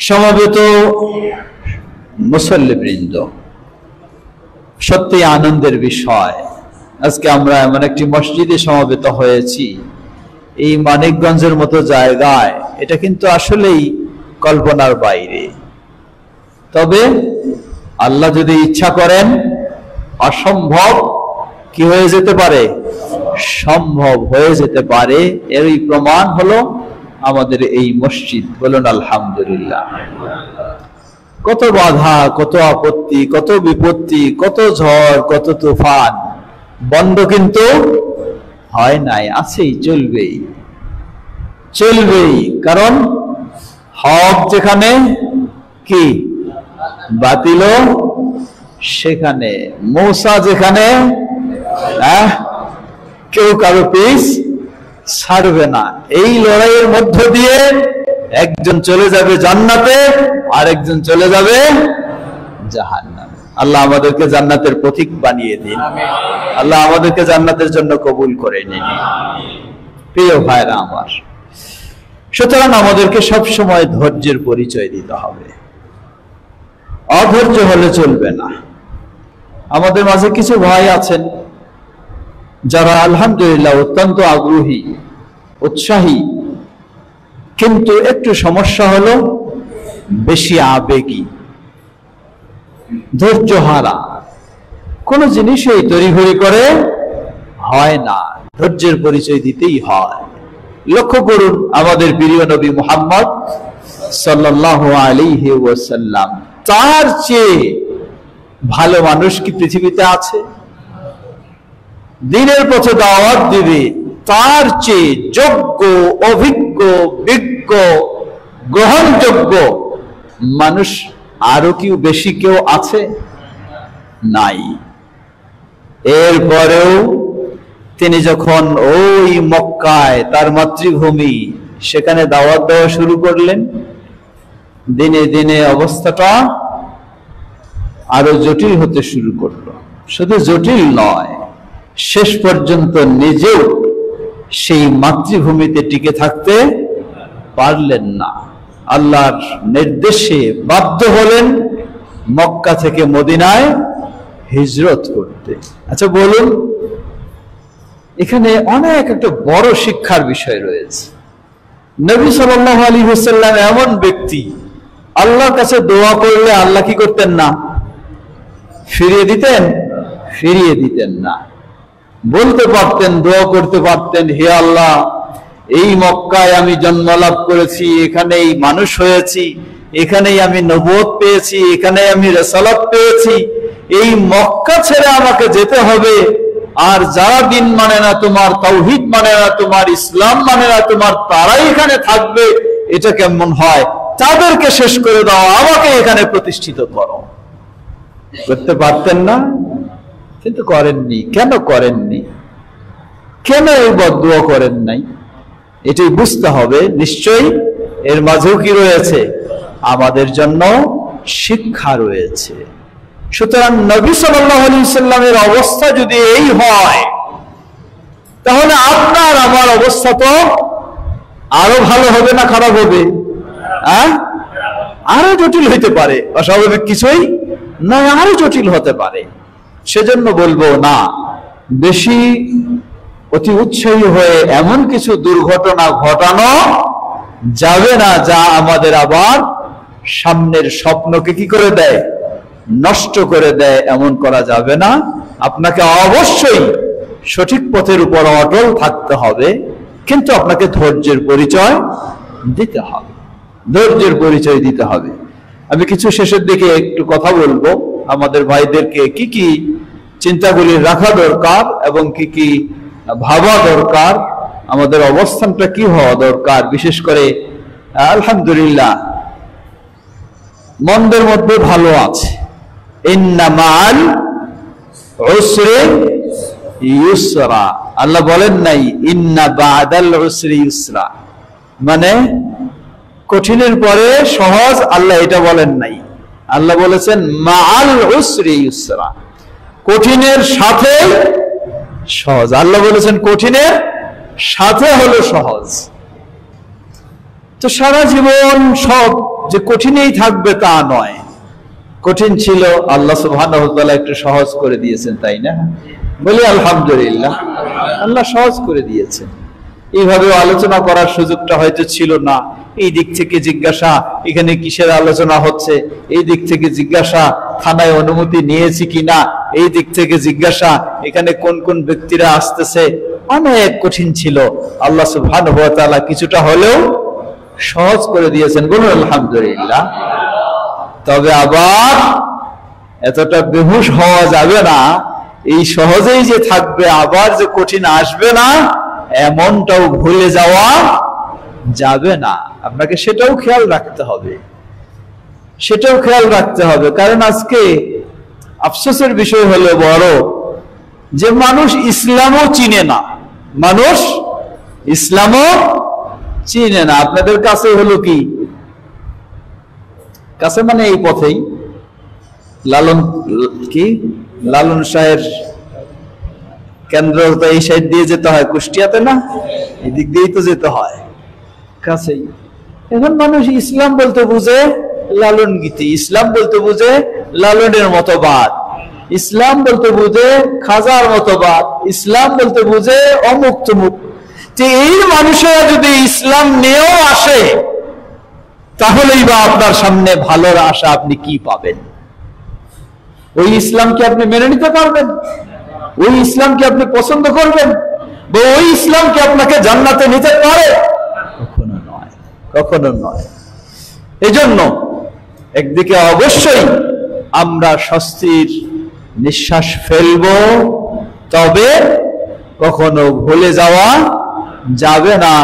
সমবেত মুসল্লিবৃন্দ, সত্যি আনন্দের বিষয়, আজকে আমরা এমন একটি মসজিদে সমবেত হয়েছি, এই মানিকগঞ্জের মতো জায়গায়। এটা কিন্তু আসলেই কল্পনার বাইরে। তবে আল্লাহ যদি ইচ্ছা করেন, অসম্ভব কি হয়ে যেতে পারে? সম্ভব হয়ে যেতে পারে। এরই প্রমাণ হলো আমাদের এই মসজিদ। বলুন আলহামদুলিল্লাহ। কত বাধা, কত আপত্তি, কত বিপত্তি, কত ঝড়, কত তুফান, বন্ধ কিন্তু হয় নাই, আছেই, চলবেই চলবেই। কারণ হক যেখানে, কি বাতিল সেখানে, মূসা যেখানে, কেউ কারো পিছ ছাড়বে না। এই লড়াইয়ের মধ্য দিয়ে একজন চলে যাবে জান্নাতে, আর একজন চলে যাবে জাহান্নামে। আল্লাহ আমাদেরকে জান্নাতের পথিক বানিয়ে দিন। আল্লাহ আমাদেরকে জান্নাতের জন্য কবুল করে নিন। প্রিয় ভাইরা আমার, সুতরাং আমাদেরকে সবসময় ধৈর্যের পরিচয় দিতে হবে। অধৈর্য হলে চলবে না। আমাদের মাঝে কিছু ভাই আছেন যারা আলহামদুলিল্লাহ অত্যন্ত আগ্রহী, উৎসাহী, কিন্তু একটু সমস্যা হলো বেশি আবেগী, ধৈর্য হারা। কোন জিনিসই তড়িঘড়ি করে হয় না, ধৈর্যের পরিচয় দিতেই হয়। লক্ষ্য করুন আমাদের প্রিয় নবী মুহাম্মদ সাল্লাল্লাহু আলাইহি ওয়াসাল্লাম, তার চেয়ে ভালো মানুষ কি পৃথিবীতে আছে? দ্বীনের পথে দাওয়াত দিবে তার চেয়ে যোগ্য, অভিজ্ঞ, বিজ্ঞ, গ্রহণযোগ্য মানুষ আরো কি বেশি কেউ আছে? নাই। এরপরেও তিনি যখন ওই মক্কায়, তার মাতৃভূমি, সেখানে দাওয়াত দেওয়া শুরু করলেন, দিনে দিনে অবস্থাটা আরো জটিল হতে শুরু করলো। শুধু জটিল নয়, শেষ পর্যন্ত নিজেও সেই মাতৃভূমিতে টিকে থাকতে পারলেন না। আল্লাহর নির্দেশে বাধ্য হলেন মক্কা থেকে মদিনায় হিজরত করতে। আচ্ছা বলুন, এখানে অনেক একটা বড় শিক্ষার বিষয় রয়েছে। নবী সাল্লাল্লাহু আলাইহি ওয়াসাল্লাম এমন ব্যক্তি, আল্লাহর কাছে দোয়া করলে আল্লাহ কি করতেন না? ফিরিয়ে দিতেন? ফিরিয়ে দিতেন না। বলতে পারতেন, দোয়া করতে পারতেন, হে আল্লাহ, এই মক্কায় আমি জন্ম লাভ করেছি, এখানেই মানুষ হয়েছি, এখানেই আমি নবুয়ত পেয়েছি, এখানেই আমি রিসালাত পেয়েছি, এই মক্কা ছেড়ে আমাকে যেতে হবে। আর যারা দিন মানে না তোমার, তাওহীদ মানে না তোমার, ইসলাম মানে না তোমার, তারাই এখানে থাকবে, এটা কেমন হয়? তাদেরকে শেষ করে দাও, আমাকে এখানে প্রতিষ্ঠিত করো। করতে পারতেন না? কিন্তু করেননি। কেন করেননি? কেন এই বদদুয়া করেন নাই? এটাই বুঝতে হবে। নিশ্চয়ই এর মাঝেও কি রয়েছে? আমাদের জন্য শিক্ষা রয়েছে। সুতরাং নবী সাল্লাল্লাহু আলাইহি ওয়াসাল্লামের অবস্থা যদি এই হয়, তাহলে আপনার আমার অবস্থা তো আরো ভালো হবে না খারাপ হবে? আরো জটিল হইতে পারে। অস্বাভাবিক কিছুই না, আরো জটিল হতে পারে। সেজন্য বলবো না, বেশি অতি উৎসাহী হয়ে এমন কিছু দুর্ঘটনা ঘটানো যাবে না যা আমাদের আবার সামনের স্বপ্নকে কি করে দেয়? নষ্ট করে দেয়। এমন করা যাবে না। আপনাকে অবশ্যই সঠিক পথের উপর অটল থাকতে হবে, কিন্তু আপনাকে ধৈর্যের পরিচয় দিতে হবে। ধৈর্যের পরিচয় দিতে হবে। আমি কিছু শেষের দিকে একটু কথা বলবো আমাদের ভাইদেরকে কি কি চিন্তাগুলি রাখা দরকার এবং কি কি ভাবা দরকার, আমাদের অবস্থানটা কি হওয়া দরকার। বিশেষ করে আলহামদুলিল্লাহ মন্দের মধ্যে ভালো আছে। ইন্না মাআল উসরি ইউসরা। আল্লাহ বলেন নাই ইন্না বাদাল উসরি ইউসরা, মানে কঠিনের পরে সহজ। আল্লাহ এটা বলেন নাই। আল্লাহ বলেছেন মাআল উসরি ইউসরা, কঠিনের সাথে সহজ। আল্লাহ বলেছেন কঠিনের সাথে হলো সহজ। তো সারা জীবন সব যে কঠিনই থাকবে তা নয়, কঠিন ছিল, আল্লাহ সুবহানাহু ওয়া তাআলা একটু সহজ করে দিয়েছেন, তাই না? বলি আলহামদুলিল্লাহ, আল্লাহ সহজ করে দিয়েছেন। এইভাবে আলোচনা করার সুযোগটা হয়তো ছিল না। এই দিক থেকে জিজ্ঞাসা, এখানে কিসের আলোচনা হচ্ছে, এই দিক থেকে জিজ্ঞাসা, থানায় অনুমতি নিয়েছি কিনা, এই দিক থেকে জিজ্ঞাসা, এখানে কোন কোন ব্যক্তিরা আসতেছে, অনেক কঠিন ছিল। আল্লাহ সুবহানাহু ওয়া তাআলা কিছুটা হলেও সহজ করে দিয়েছেন, বলুন আলহামদুলিল্লাহ। তবে আবার এতটা বেহুশ হওয়া যাবে না, এই সহজেই যে থাকবে, আবার যে কঠিন আসবে না, এমনটাও ভুলে যাওয়া যাবে না। আপনাকে সেটাও খেয়াল রাখতে হবে, সেটাও খেয়াল রাখতে হবে। কারণ আজকে আফসোসের বিষয় হলো বড়, যে মানুষ ইসলামও চিনে না, মানুষ ইসলামও চিনে না। আপনাদের কাছে হলো কি, কাছে মানে এই পথেই লালন কি লালন শাহের কেন্দ্র তো এই সাইড দিয়ে যেতে হয়, কুষ্টিয়াতে না, এই দিক দিয়েই তো যেতে হয়, কাছেই। এখন মানুষ ইসলাম বলতে বুঝে লালন গীতি, ইসলাম বলতে বুঝে লালনের মতবাদ, ইসলাম বলতে বুঝে খাজার মতবাদ, ইসলাম বলতে বুঝে অমুক তমুক। যে এই মানুষেরা যদি ইসলাম নিয়েও আসে, তাহলেই বা আপনার সামনে ভালোর আশা আপনি কি পাবেন? ওই ইসলামকে আপনি মেনে নিতে পারবেন? ওই ইসলামকে আপনি পছন্দ করবেন? বা ওই ইসলামকে আপনাকে জান্নাতে নিতে পারে? কখনো নয়, কখনো নয়। এজন্য একদিকে অবশ্যই আমরা স্বস্তির নিঃশ্বাস ফেলব, তবে কখনো ভুলে যাওয়া যাবে না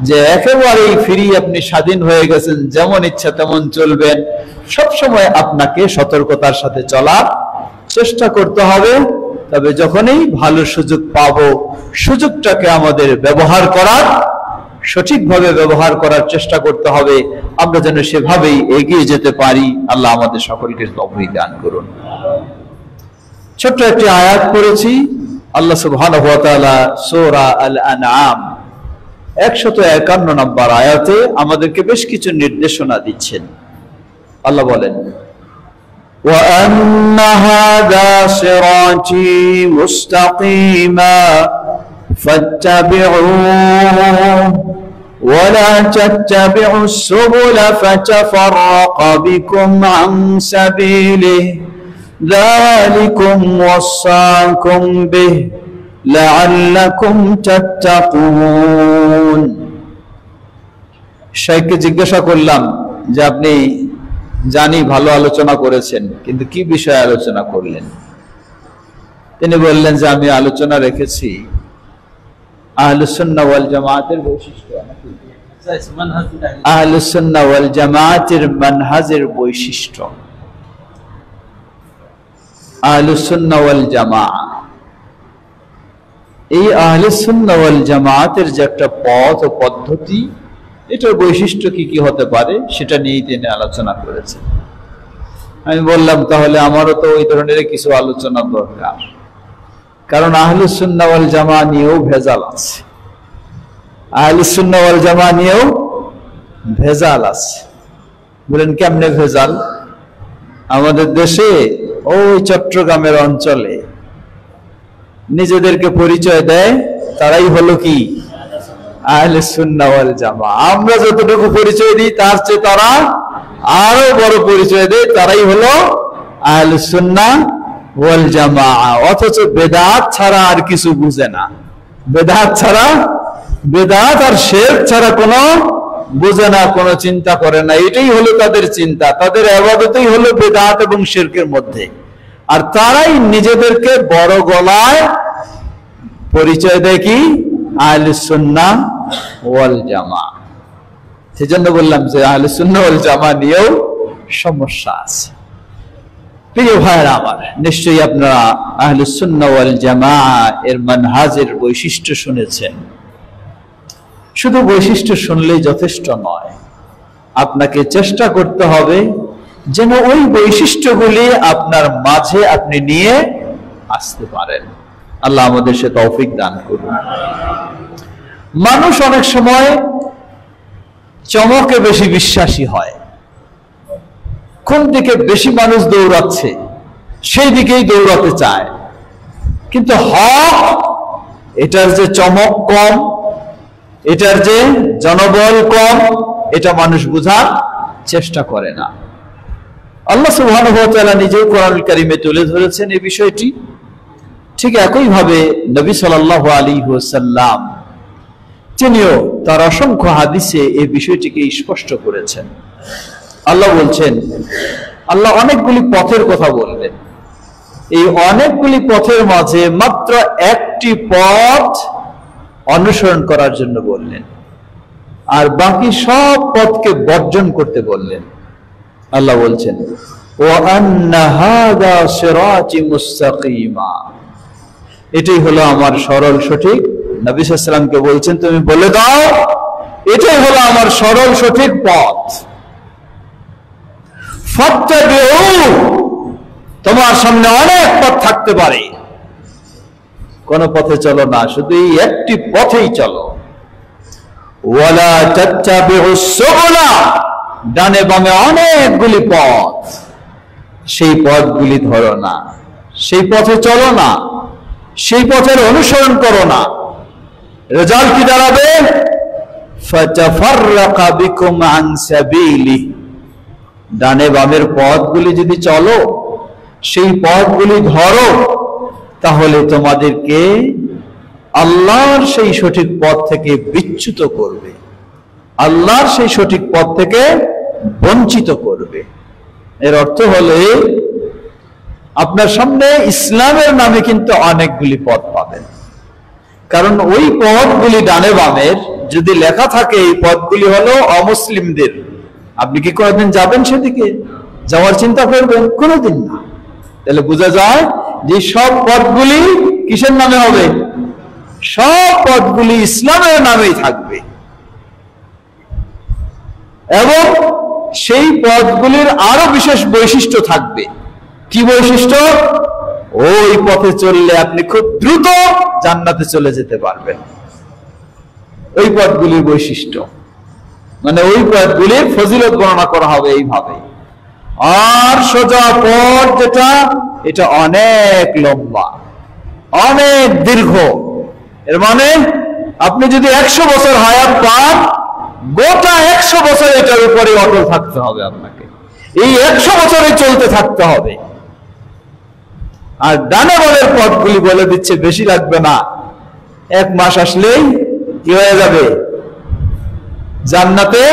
যে একেবারেই ফ্রি, আপনি স্বাধীন হয়ে গেছেন, যেমন ইচ্ছা তেমন চলবেন। সবসময় আপনাকে সতর্কতার সাথে চলার চেষ্টা করতে হবে। তবে যখনই ভালো সুযোগ পাবো, সুযোগটাকে আমাদের ব্যবহার করার, সঠিকভাবে ব্যবহার করার চেষ্টা করতে হবে, আমরা যেন সেভাবেই এগিয়ে যেতে পারি। আল্লাহ আমাদের সকলকে তৌফিক দান করুন। ছোট্ট একটি আয়াত পড়েছি, আল্লাহ সুবহানাহু ওয়া তাআলা সূরা আল-আনআম 151 নম্বর আয়াতে আমাদেরকে বেশ কিছু নির্দেশনা দিচ্ছেন। আল্লাহ বলেন, وَأَنَّ هَذَا صِرَاطِي مُسْتَقِيمًا فَاتَّبِعُوهُ وَلَا تَتَّبِعُوا السُّبُلَ فَتَفَرَّقَ بِكُمْ عَنْ سَبِيلِهِ ذَلِكُمْ وَصَّاكُمْ بِهِ لَعَلَّكُمْ تَتَّقُونَ। শাইখকে জিজ্ঞাসা করলাম যে আপনি জানি ভালো আলোচনা করেছেন, কিন্তু কি বিষয়ে আলোচনা করলেন? তিনি বললেন যে আমি আলোচনা রেখেছি আহলুস সুন্নাহ ওয়াল জামাতের বৈশিষ্ট্য, আহলুস সুন্নাহ ওয়াল জামাতের মানহাজের বৈশিষ্ট্য। আহলুস সুন্নাহ ওয়াল জামাআহ, এই আহলুস সুন্নাহ ওয়াল জামাতের যে একটা পথ ও পদ্ধতি, এটার বৈশিষ্ট্য কি কি হতে পারে সেটা নিয়েই তিনি আলোচনা করেছেন। আমি বললাম তাহলে আমারও তো ওই ধরনের কিছু আলোচনা দরকার, কারণ আহলুস সুন্নাহ ওয়াল জামাআহ নিয়েও ভেজাল আছে, আহলুস সুন্নাহ ওয়াল জামাআহ নিয়েও ভেজাল আছে। বলেন কেমনে ভেজাল? আমাদের দেশে ওই চট্টগ্রামের অঞ্চলে নিজেদেরকে পরিচয় দেয় তারাই হলো কি আহলুস সুন্নাহ ওয়াল জামাআহ। আমরা যতটুকু পরিচয় দিই তার চেয়ে তারা আরো বড় পরিচয় দেয়, তারাই হলো আহলুস সুন্নাহ ওয়াল জামাআহ। অথচ বেদাত ছাড়া আর কিছু বুঝে না, বেদাত ছাড়া, বেদাত আর শিরক ছাড়া কোনো বুঝে না, কোনো চিন্তা করে না। এটাই হলো তাদের চিন্তা, তাদের ইবাদতই হলো বেদাত এবং শিরকের মধ্যে। আর তারাই নিজেদেরকে বড় গলায় পরিচয় দেয় কি আহলুস সুন্নাহ ওয়াল জামাআহ। সেজন্য বললাম যে আহলুস সুন্নাহ ওয়াল জামাআহ নিয়েও সমস্যা আছে। প্রিয় ভাইরা আমার, নিশ্চয়ই আপনারা আহলুস সুন্নাহ ওয়াল জামাআহ এর মানহাজের বৈশিষ্ট্য শুনেছেন। শুধু বৈশিষ্ট্য শুনলেই যথেষ্ট নয়, আপনাকে চেষ্টা করতে হবে যেন ওই বৈশিষ্ট্যগুলি আপনার মাঝে আপনি নিয়ে আসতে পারেন। আল্লাহ আমাদের সে তৌফিক দান করুন। মানুষ অনেক সময় চমকে বেশি বিশ্বাসী হয়, কোন দিকে বেশি মানুষ দৌড়াচ্ছে সেই দিকেই দৌড়াতে চায়, কিন্তু হক এটার যে চমক কম, এটার যে জনবল কম, এটা মানুষ বোঝার চেষ্টা করে না। আল্লাহ সুবহানাহু ওয়া তাআলা নিজেও কোরআনুল কারীমে তুলে ধরেছেন এই বিষয়টি। ঠিক একই ভাবে নবী সাল্লাল্লাহু আলাইহি ওয়াসাল্লাম তিনিও তার অসংখ্য হাদিসে এই বিষয়টিকে স্পষ্ট করেছেন। আল্লাহ বলছেন, আল্লাহ অনেকগুলি পথের কথা বললেন, এই অনেকগুলি পথের মাঝে মাত্র একটি পথ অনুসরণ করার জন্য বললেন, আর বাকি সব পথকে বর্জন করতে বললেন। আল্লাহ বলছেন, ওয়া আন্না হাযা সিরাতি মুস্তাকিমা, এটাই হলো আমার সরল সঠিক। নবী সাল্লাল্লাহু আলাইহি ওয়াসাল্লামকে বলছেন, তুমি বলে দাও এটাই হলো আমার সরল সঠিক পথ। ফাত্তাবিউ, তোমার সামনে অনেক পথ থাকতে পারে, কোন পথে চলো না, শুধু এই একটি পথেই চলো। ওয়ালা তাত্তাবিউস সুবুলা, ডানে বামে অনেকগুলি পথ, সেই পথগুলি ধরো না, সেই পথে চলো না, সেই পথের অনুসরণ করো না। রেজাল্ট কি দাঁড়াবে? ফাতাফাররাকা বিকুম আন সাবিলি, ডানে বামের পথগুলি যদি চলো, সেই পথগুলি ধরো, তাহলে তোমাদেরকে আল্লাহর সেই সঠিক পথ থেকে বিচ্যুত করবে, আল্লাহর সেই সঠিক পথ থেকে বঞ্চিত করবে। এর অর্থ হলে আপনার সামনে ইসলামের নামে কিন্তু অনেকগুলি পথ পাবেন, কারণ ওই পথগুলি ডানে বামের যদি লেখা থাকে এই পথগুলি হলো অমুসলিমদের, আপনি কি কোনোদিন যাবেন সেদিকে? যাওয়ার চিন্তা করবেন? কোনোদিন না। তাহলে বোঝা যায় যে সব পথগুলি কিসের নামে হবে? সব পথগুলি ইসলামের নামেই থাকবে, এবং সেই পথগুলির আরো বিশেষ বৈশিষ্ট্য থাকবে। কি বৈশিষ্ট্য? ওই পথে চললে আপনি খুব দ্রুত জান্নাতে চলে যেতে পারবেন। ওই পথগুলির বৈশিষ্ট্য, মানে ওই পথগুলির ফজিলত বর্ণনা করা হবে এইভাবে। আর সোজা পথ যেটা, এটা অনেক লম্বা, অনেক দীর্ঘ। এর মানে আপনি যদি 100 বছর হায়াত পান, গোটা 100 বছর এটার উপরে অটল থাকতে হবে আপনাকে, এই 100 বছরে চলতে থাকতে হবে। আর ডানে বামের পথগুলি বলে দিচ্ছে বেশি লাগবে না, 1 মাস আসলেই কি হয়ে যাবে? জান্নাতে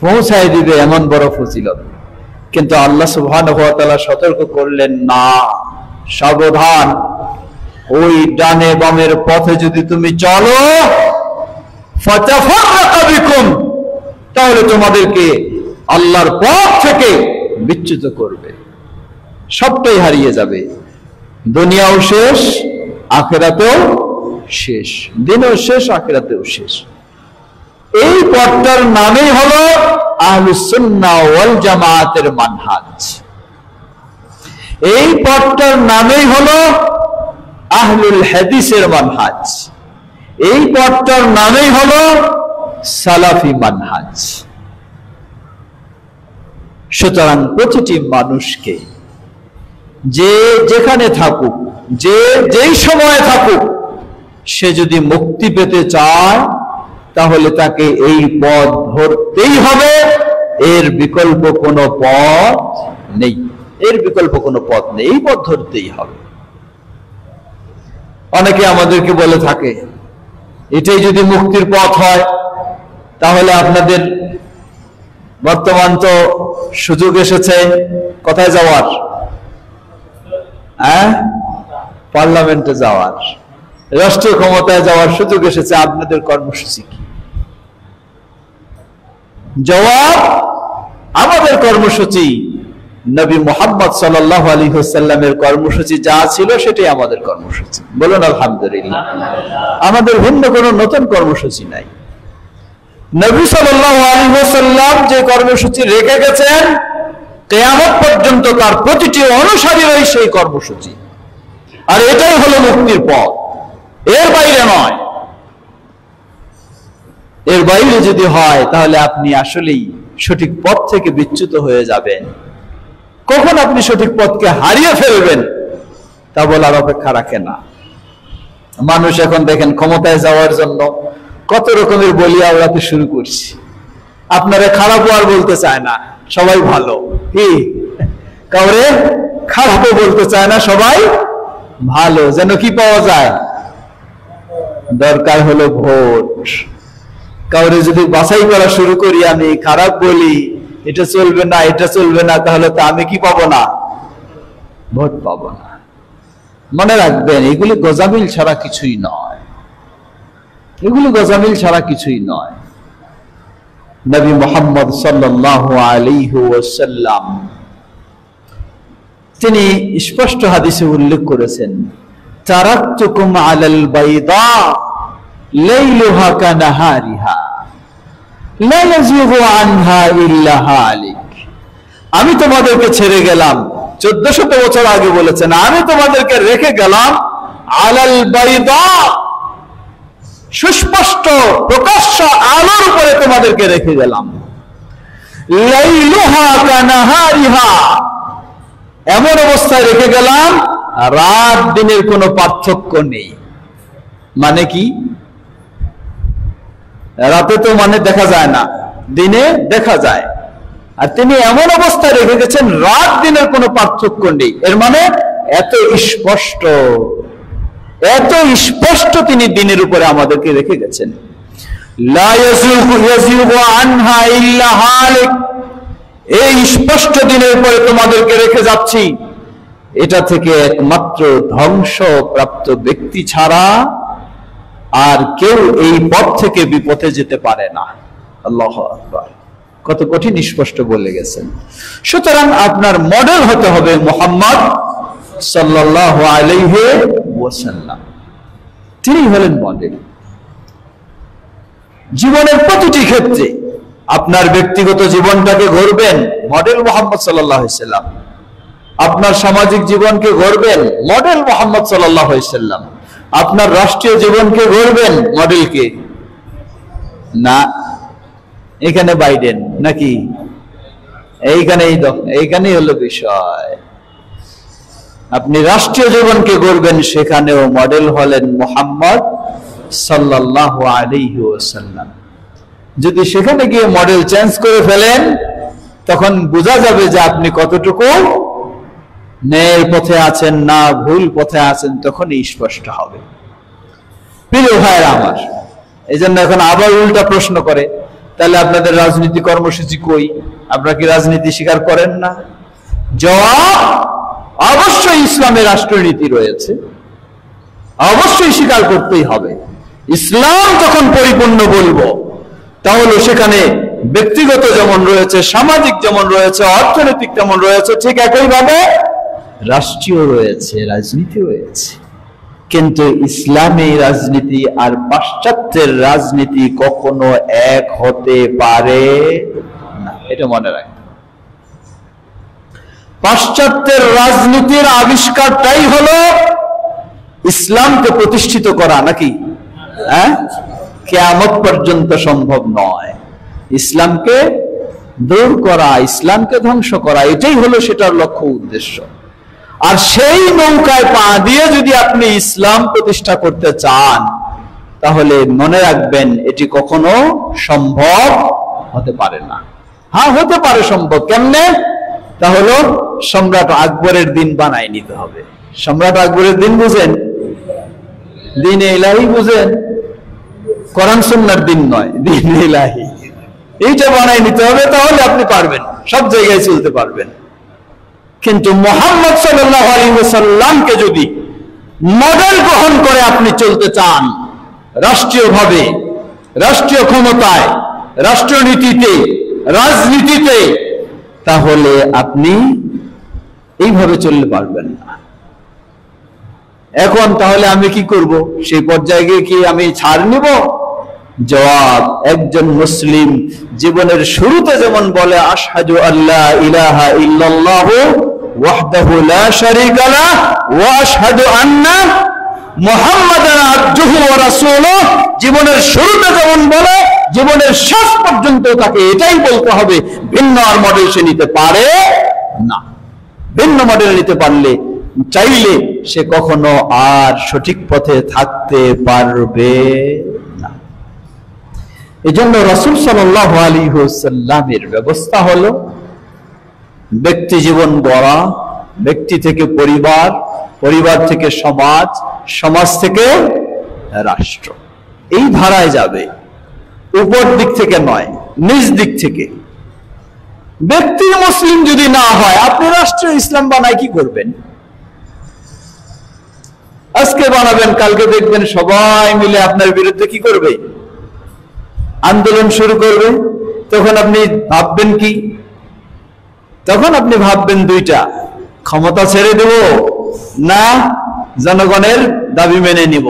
পৌঁছায় দিবে, এমন বড় ফজিলত। কিন্তু আল্লাহ সুবহানাহু ওয়া তাআলা সতর্ক করলেন, না, সাবধান, ওই ডানে বামের পথে যদি তুমি চলো, ফাতাফাররাকা বিকুম, তাহলে তোমাদেরকে আল্লাহর পথ থেকে বিচ্যুত করবে, সবটাই হারিয়ে যাবে, দুনিয়াও শেষ, আখিরাতেও শেষ, দিনও শেষ, আখিরাতেও শেষ। এই পথটার নামই হলো আহলুস সুন্নাহ ওয়াল জামাতের মানহাজ। এই পথটার নামই হলো আহলুল হাদিসের মানহাজ। এই পথটার নামই হলো সালাফি মানহাজ। সুতরাং প্রতিটি মানুষকে যে যেখানে থাকুক, যে যেই সময়ে থাকুক, সে যদি মুক্তি পেতে চায় তাহলে তাকে এই পথ ধরতেই হবে, এর বিকল্প কোনো পথ নেই, এর বিকল্প কোনো পথ নেই, এই পথ ধরতেই হবে। অনেকে আমাদেরকে বলে থাকে, এটাই যদি মুক্তির পথ হয় তাহলে আপনাদের বর্তমান তো সুযোগ এসেছে কোথায় যাওয়ার? পার্লামেন্টে যাওয়ার, রাষ্ট্রীয় ক্ষমতায় যাওয়ার সুযোগ এসেছে, আপনাদের কর্মসূচি কি? জবাব, আমাদের কর্মসূচি নবী মুহাম্মদ সাল্লাল্লাহু আলাইহি ওয়াসাল্লামের কর্মসূচি যা ছিল সেটাই আমাদের কর্মসূচি। বলুন আলহামদুলিল্লাহ। আমাদের ভিন্ন কোনো নতুন কর্মসূচি নাই। নবী সাল্লাল্লাহু আলাইহি ওয়াসাল্লাম যে কর্মসূচি রেখে গেছেন, কিয়ামত পর্যন্ত তার প্রতিটি অনুসারীরই সেই কর্মসূচি, আর এটাই হলো মুক্তির পথ, এর বাইরে নয়। এর বাইরে যদি হয় তাহলে আপনি আসলেই সঠিক পথ থেকে বিচ্যুত হয়ে যাবেন। কখন আপনি সঠিক পথকে হারিয়ে ফেলবেন তা বলার অপেক্ষা রাখে না। মানুষ এখন দেখেন ক্ষমতায় যাওয়ার জন্য কত রকমের বলিয়া ওড়াতে শুরু করছে। আপনারা খারাপও আর বলতে চায় না, সবাই ভালো। কি কাউরে খারাপও বলতে চায় না, সবাই ভালো। যেন কি পাওয়া যায়? দরকার হলো ভোট। কাউরে যদি বাছাই করা শুরু করি, আমি খারাপ বলি, এটা চলবে না, এটা চলবে না, তাহলে তো আমি কি পাবো না? ভোট পাবো না। মনে রাখবেন, এগুলি গজামিল ছাড়া কিছুই নয়, এগুলি গজামিল ছাড়া কিছুই নয়। নবী মুহাম্মদ সাল্লাল্লাহু আলাইহি ওয়াসাল্লাম তিনি স্পষ্ট হাদিসে উল্লেখ করেছেন, তারাকতুকুম আলাল বাইদা লাইলুহা কানাহারিহা লা ইয়াযিগু আনহা ইল্লা হালিক। আমি তোমাদেরকে ছেড়ে গেলাম, 1400 বছর আগে বলেছেন, আমি তোমাদেরকে রেখে গেলাম আলাল বাইদা, সুস্পষ্ট প্রকাশ্য আলোর উপরে তোমাদেরকে রেখে গেলাম। লাইলুহা কানাহারিহা, এমন অবস্থায় রেখে গেলাম রাত দিনের কোনো পার্থক্য নেই। মানে কি? রাতে তো মানে দেখা যায় না, দিনে দেখা যায়। আর তিনি এমন অবস্থায় রেখে গেছেন রাত দিনের কোনো পার্থক্য নেই। এর মানে এত স্পষ্ট, এত স্পষ্ট তিনি দিনের উপরে আমাদেরকে রেখে গেছেন। লা ইয়াযিগু আনহা ইল্লা হালিক, এই স্পষ্ট দিনের উপরে তোমাদেরকে রেখে যাচ্ছি, এটা থেকে একমাত্র ধ্বংসপ্রাপ্ত ব্যক্তি ছাড়া আর কেউ এই পথ থেকে বিপথে যেতে পারে না। আল্লাহু আকবার, কত কঠিন স্পষ্ট বলে গেছেন। সুতরাং আপনার মডেল হতে হবে মুহাম্মদ সাল্লাল্লাহু আলাইহি ওয়াসাল্লাম। তিনি হলেন মডেল। জীবনের প্রতিটি ক্ষেত্রে আপনার ব্যক্তিগত জীবনটাকে গড়বেন, মডেল মুহাম্মদ সাল্লাল্লাহু আলাইহি ওয়াসাল্লাম। আপনার সামাজিক জীবনকে গড়বেন, মডেল মুহাম্মদ সাল্লাল্লাহু আলাইহি ওয়াসাল্লাম। আপনার রাষ্ট্রীয় জীবনকে গড়বেন, মডেলকে না এখানে বাইডেন নাকি এইখানেই হলো বিষয়। আপনি রাষ্ট্রীয় জীবনকে গড়বেন, সেখানেও মডেল হলেন মুহাম্মদ সাল্লাল্লাহু আলাইহি ওয়াসাল্লাম। যদি সেখানে গিয়ে মডেল চেঞ্জ করে ফেলেন, তখন বোঝা যাবে যে আপনি কতটুকু ন্যায়ের পথে আছেন না ভুল পথে আছেন, তখনই স্পষ্ট হবে। প্রিয় ভাইরা আমার, এই জন্য এখন আবার উল্টা প্রশ্ন করে, তাহলে আপনাদের রাজনীতি কর্মসূচি কই? আপনারা কি রাজনীতি স্বীকার করেন না? জবাব, অবশ্যই ইসলামে রাষ্ট্রনীতি রয়েছে, অবশ্যই স্বীকার করতেই হবে। ইসলাম যখন পরিপূর্ণ বলবো, তাহলে সেখানে ব্যক্তিগত যেমন রয়েছে, সামাজিক যেমন রয়েছে, অর্থনৈতিক যেমন রয়েছে, ঠিক একইভাবে রাষ্ট্রীয় রয়েছে, রাজনীতি রয়েছে। কিন্তু ইসলামী রাজনীতি আর পাশ্চাত্যের রাজনীতি কখনো এক হতে পারে না, এটা মনে রাখবেন। পাশ্চাত্যের রাজনীতির আবিষ্কারটাই হলো ইসলামকে প্রতিষ্ঠিত করা, নাকি? হ্যাঁ, কিয়ামত পর্যন্ত সম্ভব নয়। ইসলামকে দূর করা, ইসলামকে ধ্বংস করা, এটাই হলো সেটার লক্ষ্য উদ্দেশ্য। আর সেই নৌকায় পা দিয়ে যদি আপনি ইসলাম প্রতিষ্ঠা করতে চান, তাহলে মনে রাখবেন এটি কখনো সম্ভব হতে পারে না। হ্যাঁ, হতে পারে সম্ভব। কেমনে? তাহলে সম্রাট আকবরের দিন বানাই নিতে হবে। সম্রাট আকবরের দিন বুঝেন? দিন ইলাহি বুঝেন? কোরআন সুন্নাহর দিন নয়, দিন ইলাহি। এইটা বানাই নিতে হবে, তাহলে আপনি পারবেন, সব জায়গায় চলতে পারবেন। কিন্তু মুহাম্মদ সাল্লাল্লাহু আলাইহি ওয়াসাল্লামকে যদি মডেল গ্রহণ করে আপনি চলতে চান, রাষ্ট্রীয়ভাবে, রাষ্ট্রীয় ক্ষমতায়, রাষ্ট্রনীতিতে, রাজনীতিতে, তাহলে আপনি এইভাবে চলতে পারবেন না। এখন তাহলে আমি কি করব? সেই পর্যায়ে গিয়ে কি আমি ছাড় নিব? জবাব, একজন মুসলিম জীবনের শুরুতে যেমন বলে আশহাদু আল্লা ইলাহা ইল্লাল্লাহু ওয়াহদাহু লা শারীকা লাহু ওয়া আশহাদু আন্না মুহাম্মাদান আবদুহু ওয়া রাসূলুহু, জীবনের শুরুতে যেমন বলে, জীবনের শেষ পর্যন্ত তাকে এটাই বলতে হবে, ভিন্ন আর মডেল সে নিতে পারে না। ভিন্ন মডেল নিতে পারলে চাইলে সে কখনো আর সঠিক পথে থাকতে পারবে না। এজন্য রাসূল সাল্লাল্লাহু আলাইহি ওয়াসাল্লামের ব্যবস্থা হলো ব্যক্তি জীবন গড়া, ব্যক্তি থেকে পরিবার, পরিবার থেকে সমাজ, সমাজ থেকে রাষ্ট্র। এই ধারায় যাবে, উপর দিক থেকে নয়, নিজ দিক থেকে। ব্যক্তি মুসলিম যদি না হয়, আপনি রাষ্ট্র ইসলাম বানায় কি করবেন? আজকে বানাবেন, কালকে দেখবেন সবাই মিলে আপনার বিরুদ্ধে কি করবে? আন্দোলন শুরু করবে। তখন আপনি ভাববেন কি? তখন আপনি ভাববেন দুইটা, ক্ষমতা ছেড়ে দেব না জনগণের দাবি মেনে নিব।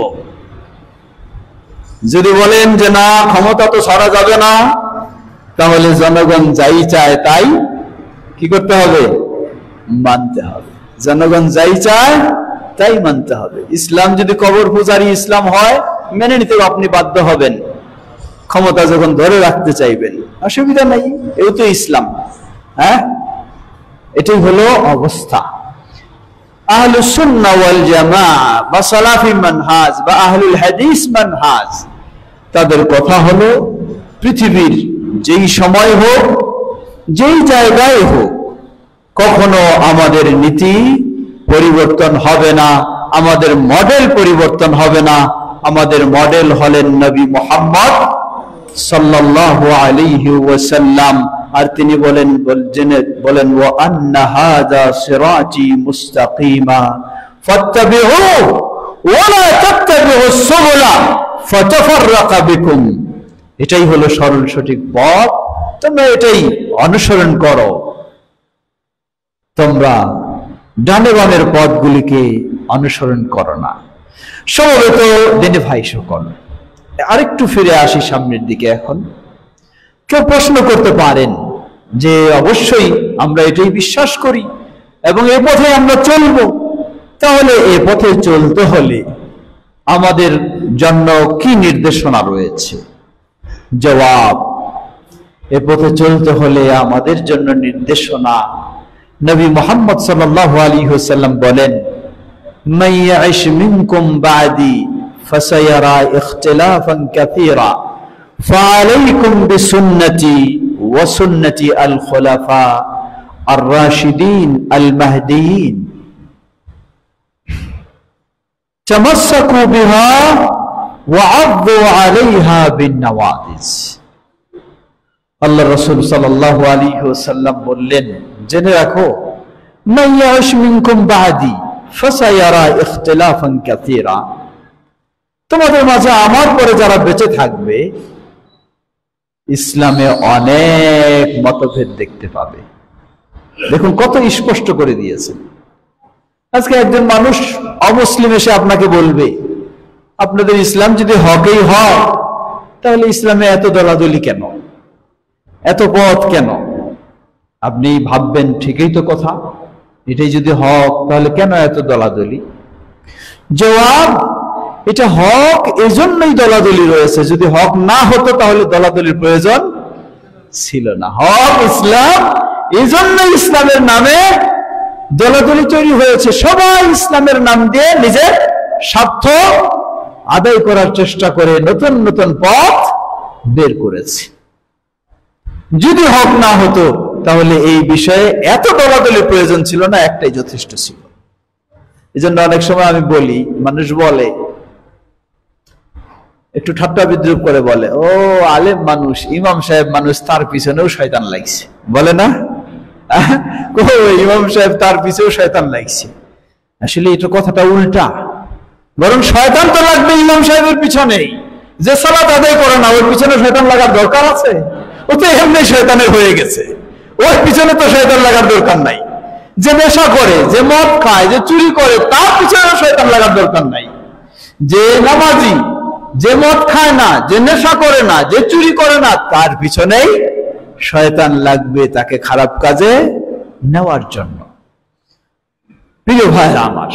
যদি বলেন যে না, ক্ষমতা তো ছাড়া যাবে না, তাহলে জনগণ যাই চায় তাই কি করতে হবে? মানতে হবে। জনগণ যাই চায় তাই মানতে হবে। ইসলাম যদি কবর পূজারি ইসলাম হয়, মেনে নিতে আপনি বাধ্য হবেন। ক্ষমতা যখন ধরে রাখতে চাইবেন, অসুবিধা নাই, এও তো ইসলাম। হ্যাঁ, এটাই হলো অবস্থা। আহলুস সুন্নাহ ওয়াল জামাআহ বা সালাফি মানহাজ বা আহলুল হাদিস মানহাজ, তাদের কথা হলো পৃথিবীর যেই সময় হোক, যেই জায়গায় হোক, কখনো আমাদের নীতি পরিবর্তন হবে না, আমাদের মডেল পরিবর্তন হবে না। আমাদের মডেল হলেন নবী মুহাম্মদ সাল্লাল্লাহু আলাইহি ওয়াসাল্লাম। আর তিনি বলেন ওয়া আন্না হাযা সিরাতি মুস্তাকিমা ফাত্তাবিউ ওয়া লা তাত্তাবিউস সুবুলা ফাতাফাররাকা বিকুম। এটাই হলো সরল সঠিক পথ, তোমরা এটাই অনুসরণ করো। তোমরা ডানে বামের পথগুলিকে অনুসরণ করো না। সমবেত দিনে ভাই সকল, আরেকটু ফিরে আসি সামনের দিকে। এখন কেউ প্রশ্ন করতে পারেন যে অবশ্যই আমরা এটাই বিশ্বাস করি এবং এই পথে আমরা চলব, তাহলে এই পথে চলতে হলে আমাদের জন্য কি নির্দেশনা রয়েছে? জবাব, এ পথে চলতে হলে আমাদের জন্য নির্দেশনা, নবী মুহাম্মদ সাল্লাল্লাহু আলাইহি ওয়াসাল্লাম বলেন, মান ইয়াইশ মিনকুম বাদি ফাসায়ারা ইখতিলাফান কাসীরা ফাআলাইকুম বিসুন্নতি ওয়া সুন্নতি আল খুলাফা আর রাশিদিন আল মাহদিয়িন তামাসসাকু বিহা ওয়া আযু আলাইহা বিন নওয়াদিস। আল্লাহ রাসূল সাল্লাল্লাহু আলাইহি ওয়াসাল্লাম বললেন, জেনে রাখো, মান ইয়াইশ মিনকুম বাদি ফাসায়ারা ইখতিলাফান কাসীরা, তোমাদের মাঝে আমার পরে যারা বেঁচে থাকবে, ইসলামে অনেক মতভেদ দেখতে পাবে। দেখুন কত স্পষ্ট করে দিয়েছেন। আজকে একজন মানুষ অমুসলিম এসে আপনাকে বলবে, আপনাদের ইসলাম যদি হকই হয়, তাহলে ইসলামে এত দলাদলি কেন, এত পথ কেন? আপনি ভাববেন ঠিকই তো কথা, এটাই যদি হক তাহলে কেন এত দলাদলি? জবাব, এটা হক এজন্যই দলাদলি রয়েছে। যদি হক না হতো তাহলে দলাদলির প্রয়োজন ছিল না। হক ইসলাম, এজন্যই ইসলামের নামে দলাদলি তৈরি হয়েছে। সবাই ইসলামের নাম দিয়ে নিজের স্বার্থ আদায় করার চেষ্টা করে নতুন নতুন পথ বের করেছে। যদি হক না হতো তাহলে এই বিষয়ে এত দলাদলির প্রয়োজন ছিল না, একটাই যথেষ্ট ছিল। এই জন্য অনেক সময় আমি বলি, মানুষ বলে, একটু ঠাট্টা বিদ্রুপ করে বলে, ও আলেম মানুষ, ইমাম সাহেব মানুষ, তার পিছনেও শয়তান লাগছে, বলে না? ইমাম সাহেব তার পিছনেও শয়তান লাগছে। আসলে এটা কথাটা উল্টা। বরং শয়তান তো লাগবে ইমাম সাহেবের পিছনেই। যে সালাত আদায় করে না, ওর পিছনে শয়তান লাগার দরকার আছে? ও তো এমনি শয়তানের হয়ে গেছে, ওর পিছনে তো শয়তান লাগার দরকার নাই। যে নেশা করে, যে মদ খায়, যে চুরি করে, তার পিছনে শয়তান লাগার দরকার নাই। যে নামাজি, যে মদ খায় না, যে নেশা করে না, যে চুরি করে না, তার পিছনেই শয়তান লাগবে তাকে খারাপ কাজে নেওয়ার জন্য। প্রিয় ভাইরা আমার,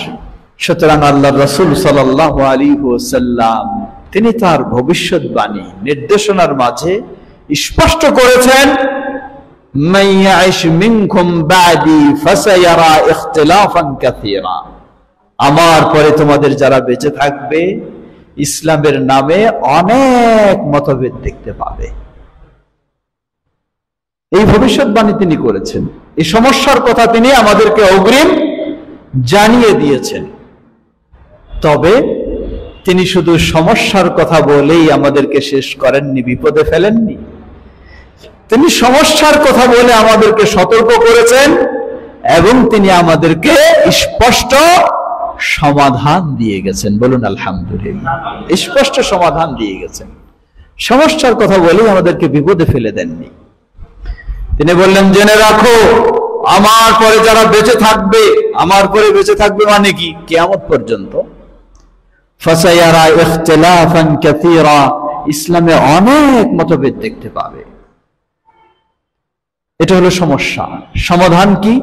সুতরাং আল্লাহ রাসূল সাল্লাল্লাহু আলাইহি ওয়াসাল্লাম তিনি তার ভবিষ্যৎবাণী নির্দেশনার মাঝে স্পষ্ট করেছেন মান ইয়াইশ মিনকুম বাদি ফাসায়ারা ইখতিলাফান কাসীরা, আমার পরে তোমাদের যারা বেঁচে থাকবে ইসলামের নামে অনেক মতভেদ দেখতে পাবে। এই ভবিষ্যৎবাণী তিনি করেছেন, এই সমস্যার কথা তিনি আমাদেরকে অগ্রিম জানিয়ে দিয়েছেন। তবে তিনি শুধু সমস্যার কথা বলেই আমাদেরকে শেষ করেননি, বিপদে ফেলেননি। তিনি সমস্যার কথা বলে আমাদেরকে সতর্ক করেছেন এবং তিনি আমাদেরকে স্পষ্ট সমাধান দিয়ে গেছেন। বলুন আলহামদুলিল্লাহ। স্পষ্ট সমাধান দিয়ে গেছেন, সমস্যার কথা বলেই আমাদেরকে বিপদে ফেলে দেননি। তিনি বললেন, জেনে রাখো আমার পরে যারা বেঁচে থাকবে, আমার পরে বেঁচে থাকবে মানে কি? কিয়ামত পর্যন্ত। ফাসায়ারা ইখতিলাফান কাসীরা, ইসলামে অনেক মতভেদ দেখতে পাবে। এটা হলো সমস্যা। সমাধান কি?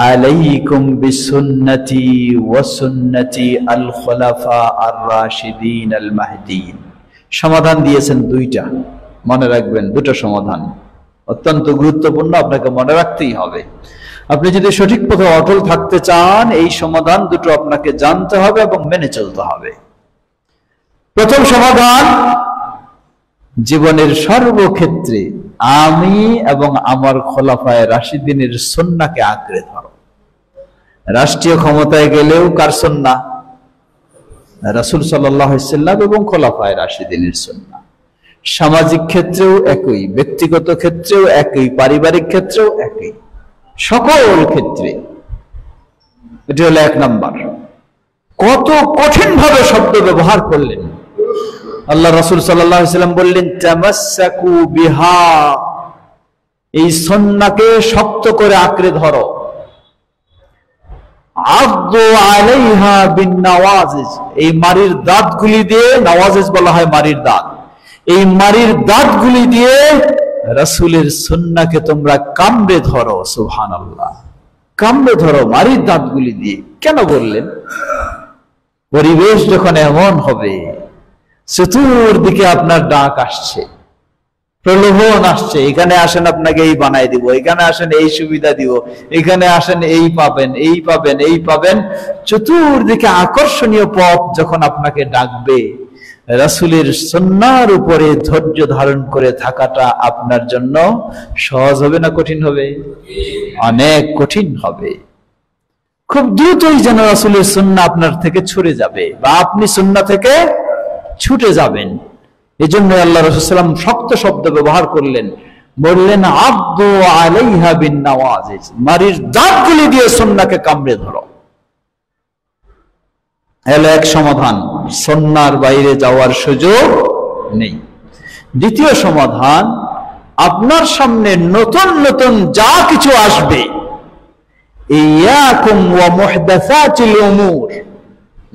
আলাইকুম বিসুন্নতি ওয়া সুন্নতি আল খুলাফা আর রাশিদিন আল মাহদিন। সমাধান দিয়েছেন দুইটা, মনে রাখবেন। দুটো সমাধান অত্যন্ত গুরুত্বপূর্ণ, আপনাকে মনে রাখতেই হবে। আপনি যদি সঠিক পথে অটল থাকতে চান, এই সমাধান দুটো আপনাকে জানতে হবে এবং মেনে চলতে হবে। প্রথম সমাধান, জীবনের সর্বক্ষেত্রে আমি এবং আমার খোলাফায়ে রাশিদিনের সুন্নাহকে আঁকড়ে ধরো। রাষ্ট্রীয় ক্ষমতায় গেলেও কার সুন্নাহ? রাসূল সাল্লাল্লাহু আলাইহি ওয়াসাল্লাম এবং খোলাফায়ে রাশিদিনের সুন্নাহ। সামাজিক ক্ষেত্রেও একই, ব্যক্তিগত ক্ষেত্রেও একই, পারিবারিক ক্ষেত্রেও একই, সকল ক্ষেত্রে। এটি হলো এক নাম্বার। কত কঠিন ভাবে শব্দ ব্যবহার করলেন। আল্লাহ রাসূল সাল্লাল্লাহু আলাইহি ওয়াসাল্লাম বললেন, তামাসসাকু বিহা, এই সুন্নাহকে শক্ত করে আঁকড়ে ধরো। আযু আলাইহা বিন নওয়াজিজ, এই মারির দাঁতগুলি দিয়ে, নওয়াজিজ বলা হয় মারির দাঁত, এই মারির দাঁতগুলি দিয়ে রাসূলের সুন্নাহকে তোমরা কামড়ে ধরো। সুবহানাল্লাহ, কামড়ে ধরো মারির দাঁতগুলি দিয়ে। কেন বললেন? পরিবেশ যখন এমন হবে, চতুর্দিকে আপনার ডাক আসছে, প্রলোভন আসছে, এখানে আসেন আপনাকে এই বানাই দিব, এখানে আসেন এই সুবিধা দিব, এখানে আসেন এই পাবেন, এই পাবেন, এই পাবেন, চতুর্দিকে আকর্ষণীয় পথ যখন আপনাকে ডাকবে, রাসূলের সুন্নাহর উপরে ধৈর্য ধারণ করে থাকাটা আপনার জন্য সহজ হবে না কঠিন হবে? অনেক কঠিন হবে। খুব দ্রুতই যেন রাসূলের সুন্নাহ আপনার থেকে ছুটে যাবে বা আপনি সুন্নাহ থেকে ছুটে যাবেন। এজন্য আল্লাহ রাসূল সাল্লাল্লাহু আলাইহি ওয়াসাল্লাম শক্ত শব্দ ব্যবহার করলেন, বললেন আব্দু আলাইহা বিন নওয়াজিজ, মারির দাঁতগুলি দিয়ে সুন্নাহকে কামড়ে ধরো। এলো এক সমাধান, সুন্নাহর বাইরে যাওয়ার সুযোগ নেই। দ্বিতীয় সমাধান, আপনার সামনে নতুন নতুন যা কিছু আসবে, ইয়াকুম ওয়া মুহদাসাতিল উমুর,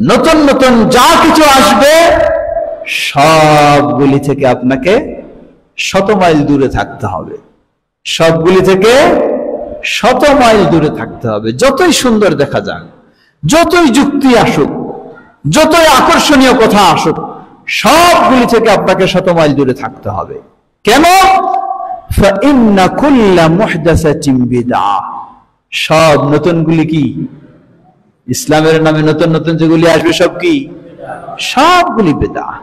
নতুন নতুন যা কিছু আসবে সবগুলি থেকে আপনাকে 100 মাইল দূরে থাকতে হবে। সবগুলি থেকে 100 মাইল দূরে থাকতে হবে। যতই সুন্দর দেখা যাক, যতই যুক্তি আসুক, যতই আকর্ষণীয় কথা আসুক, সবগুলি থেকে আপনাকে 100 মাইল দূরে থাকতে হবে। কেন? ফাইন্না কুল্লা মুহদাসাতিন বিদআহ, সব নতুনগুলি কি? ইসলামের নামে নতুন নতুন যেগুলি আসবে সব কি? সবগুলি বেদাত,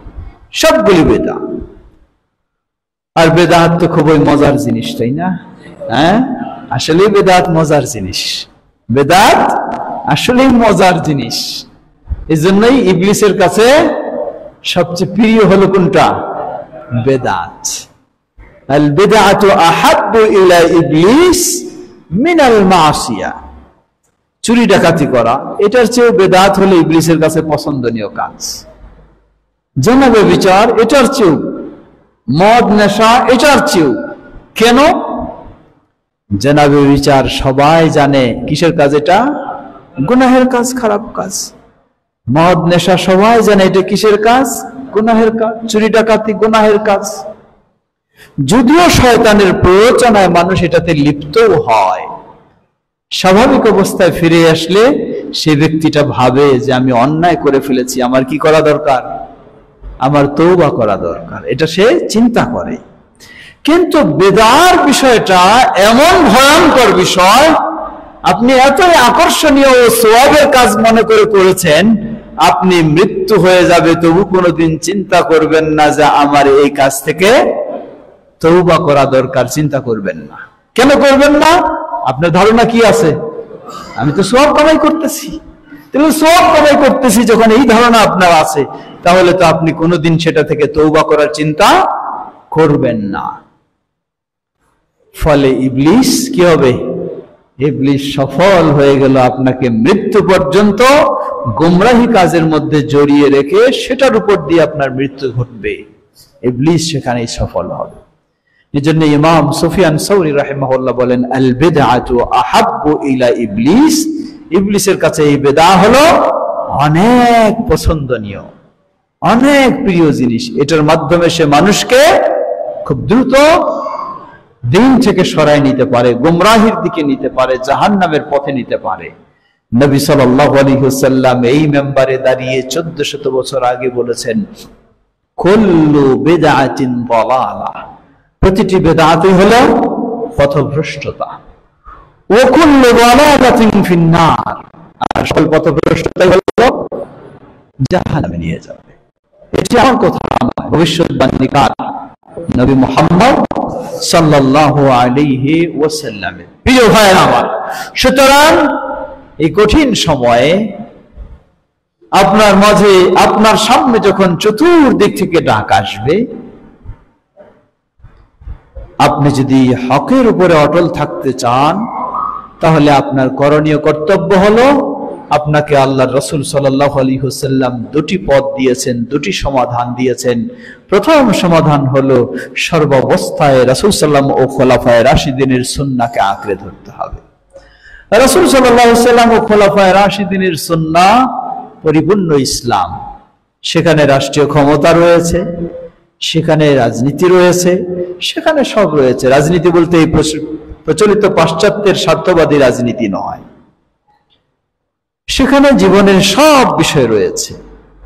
সবগুলি বেদাত। আর বেদাত তো খুবই মজার জিনিস, তাই না? হ্যাঁ, আসলে বেদাত মজার জিনিস। বেদাত আসলে মজার জিনিস। এই জন্যই ইবলিসের কাছে সবচেয়ে প্রিয় হলো কোনটা? বেদাত। আল বিদআতু আহাব্বু ইলা ইবলিস মিনাল মাসিয়া, চুরি ডাকাতি করা এটার চেয়ে বেদাত হলো ইবলিসের কাছে পছন্দনীয় কাজ। জেনা ব্যভিচার এটার চেয়েও, মদ নেশা এটার চেয়েও। কেন? জেনা ব্যভিচার সবাই জানে কিসের কাজ, এটা গুনাহের কাজ, খারাপ কাজ। মদ নেশা সবাই জানে এটা কিসের কাজ, গুনাহের কাজ। চুরি ডাকাতি গুনাহের কাজ। যদিও শয়তানের প্ররোচনায় মানুষ এটাতে লিপ্তও হয়, স্বাভাবিক অবস্থায় ফিরে আসলে সে ব্যক্তিটা ভাবে যে আমি অন্যায় করে ফেলেছি, আমার কি করা দরকার? আমার তওবা করা দরকার। এটা সে চিন্তা করে। কিন্তু বেদার বিষয়টা এমন ভয়ঙ্কর বিষয়, আপনি এতই আকর্ষণীয় ও সওয়াবের কাজ মনে করে করেছেন, আপনি মৃত্যু হয়ে যাবে তবু কোনোদিন চিন্তা করবেন না যে আমার এই কাজ থেকে তওবা করা দরকার, চিন্তা করবেন না। কেন করবেন না? আপনার ধারণা কি আছে? আমি তো সওয়াব কামাই করতেছি। তাহলে সওয়াব কামাই করতেছি যখন এই ধারণা আপনার আছে, তাহলে তো আপনি কোনোদিন সেটা থেকে তওবা করার চিন্তা করবেন না। ফলে ইবলিস কি হবে? ইবলিস সফল হয়ে গেল, আপনাকে মৃত্যু পর্যন্ত গোমরাহি কাজের মধ্যে জড়িয়ে রেখে সেটার উপর দিয়ে আপনার মৃত্যু ঘটবে। ইবলিস সেখানেই সফল হবে। এজন্য ইমাম সুফিয়ান সাউরি রাহিমাহুল্লাহ বলেন, আল বিদআতু আহাব্বু ইলা ইবলিস, ইবলিসের কাছে এই বিদআ হলো অনেক পছন্দনীয়, অনেক প্রিয় জিনিস। এটার মাধ্যমে সে মানুষকে খুব দ্রুত দিন থেকে সরায় নিতে পারে, গোমরাহির দিকে নিতে পারে, জাহান্নামের পথে নিতে পারে। নবী সাল্লাল্লাহু আলাইহি ওয়াসাল্লাম এই মেম্বারে দাঁড়িয়ে 1400 বছর আগে বলেছেন, কুল্লু বিদআতিন দালালাহ, প্রতিটি বিদআতই হলো পথভ্রষ্টতা। ওয়া কুল্লু দালালাতিন ফিন্নার, আর সকল পথভ্রষ্টতাই হলো জাহান্নামে নিয়ে যাবে। এটি আমার কথা নয়, ভবিষ্যৎবাণী কার? নবী মুহাম্মদ সাল্লাল্লাহু আলাইহি ওয়াসাল্লামের। প্রিয় ভাইরা আমার, সুতরাং এই কঠিন সময়ে আপনার মাঝে, আপনার সামনে যখন চতুর্দিক থেকে ডাক আসবে, আপনি যদি হকের উপরে অটল থাকতে চান, তাহলে আপনার করণীয় কর্তব্য হলো, আপনাকে আল্লাহর রাসূল সাল্লাল্লাহু আলাইহি ওয়াসাল্লাম দুটি পথ দিয়েছেন, দুটি সমাধান দিয়েছেন। প্রথম সমাধান হলো সর্বাবস্থায় রাসূল সাল্লাল্লাহু ও খোলাফায়ে রাশিদিনের সুন্নাহকে আঁকড়ে ধরতে হবে। রাসূল সাল্লাল্লাহু আলাইহি ওয়াসাল্লাম ও খোলাফায়ে রাশিদিনের সুন্নাহ পরিপূর্ণ ইসলাম। সেখানে রাষ্ট্রীয় ক্ষমতা রয়েছে, সেখানে রাজনীতি রয়েছে, সেখানে সব রয়েছে। রাজনীতি বলতে এই প্রচলিত পাশ্চাত্যের স্বার্থবাদী রাজনীতি নয়, সেখানে জীবনের সব বিষয় রয়েছে।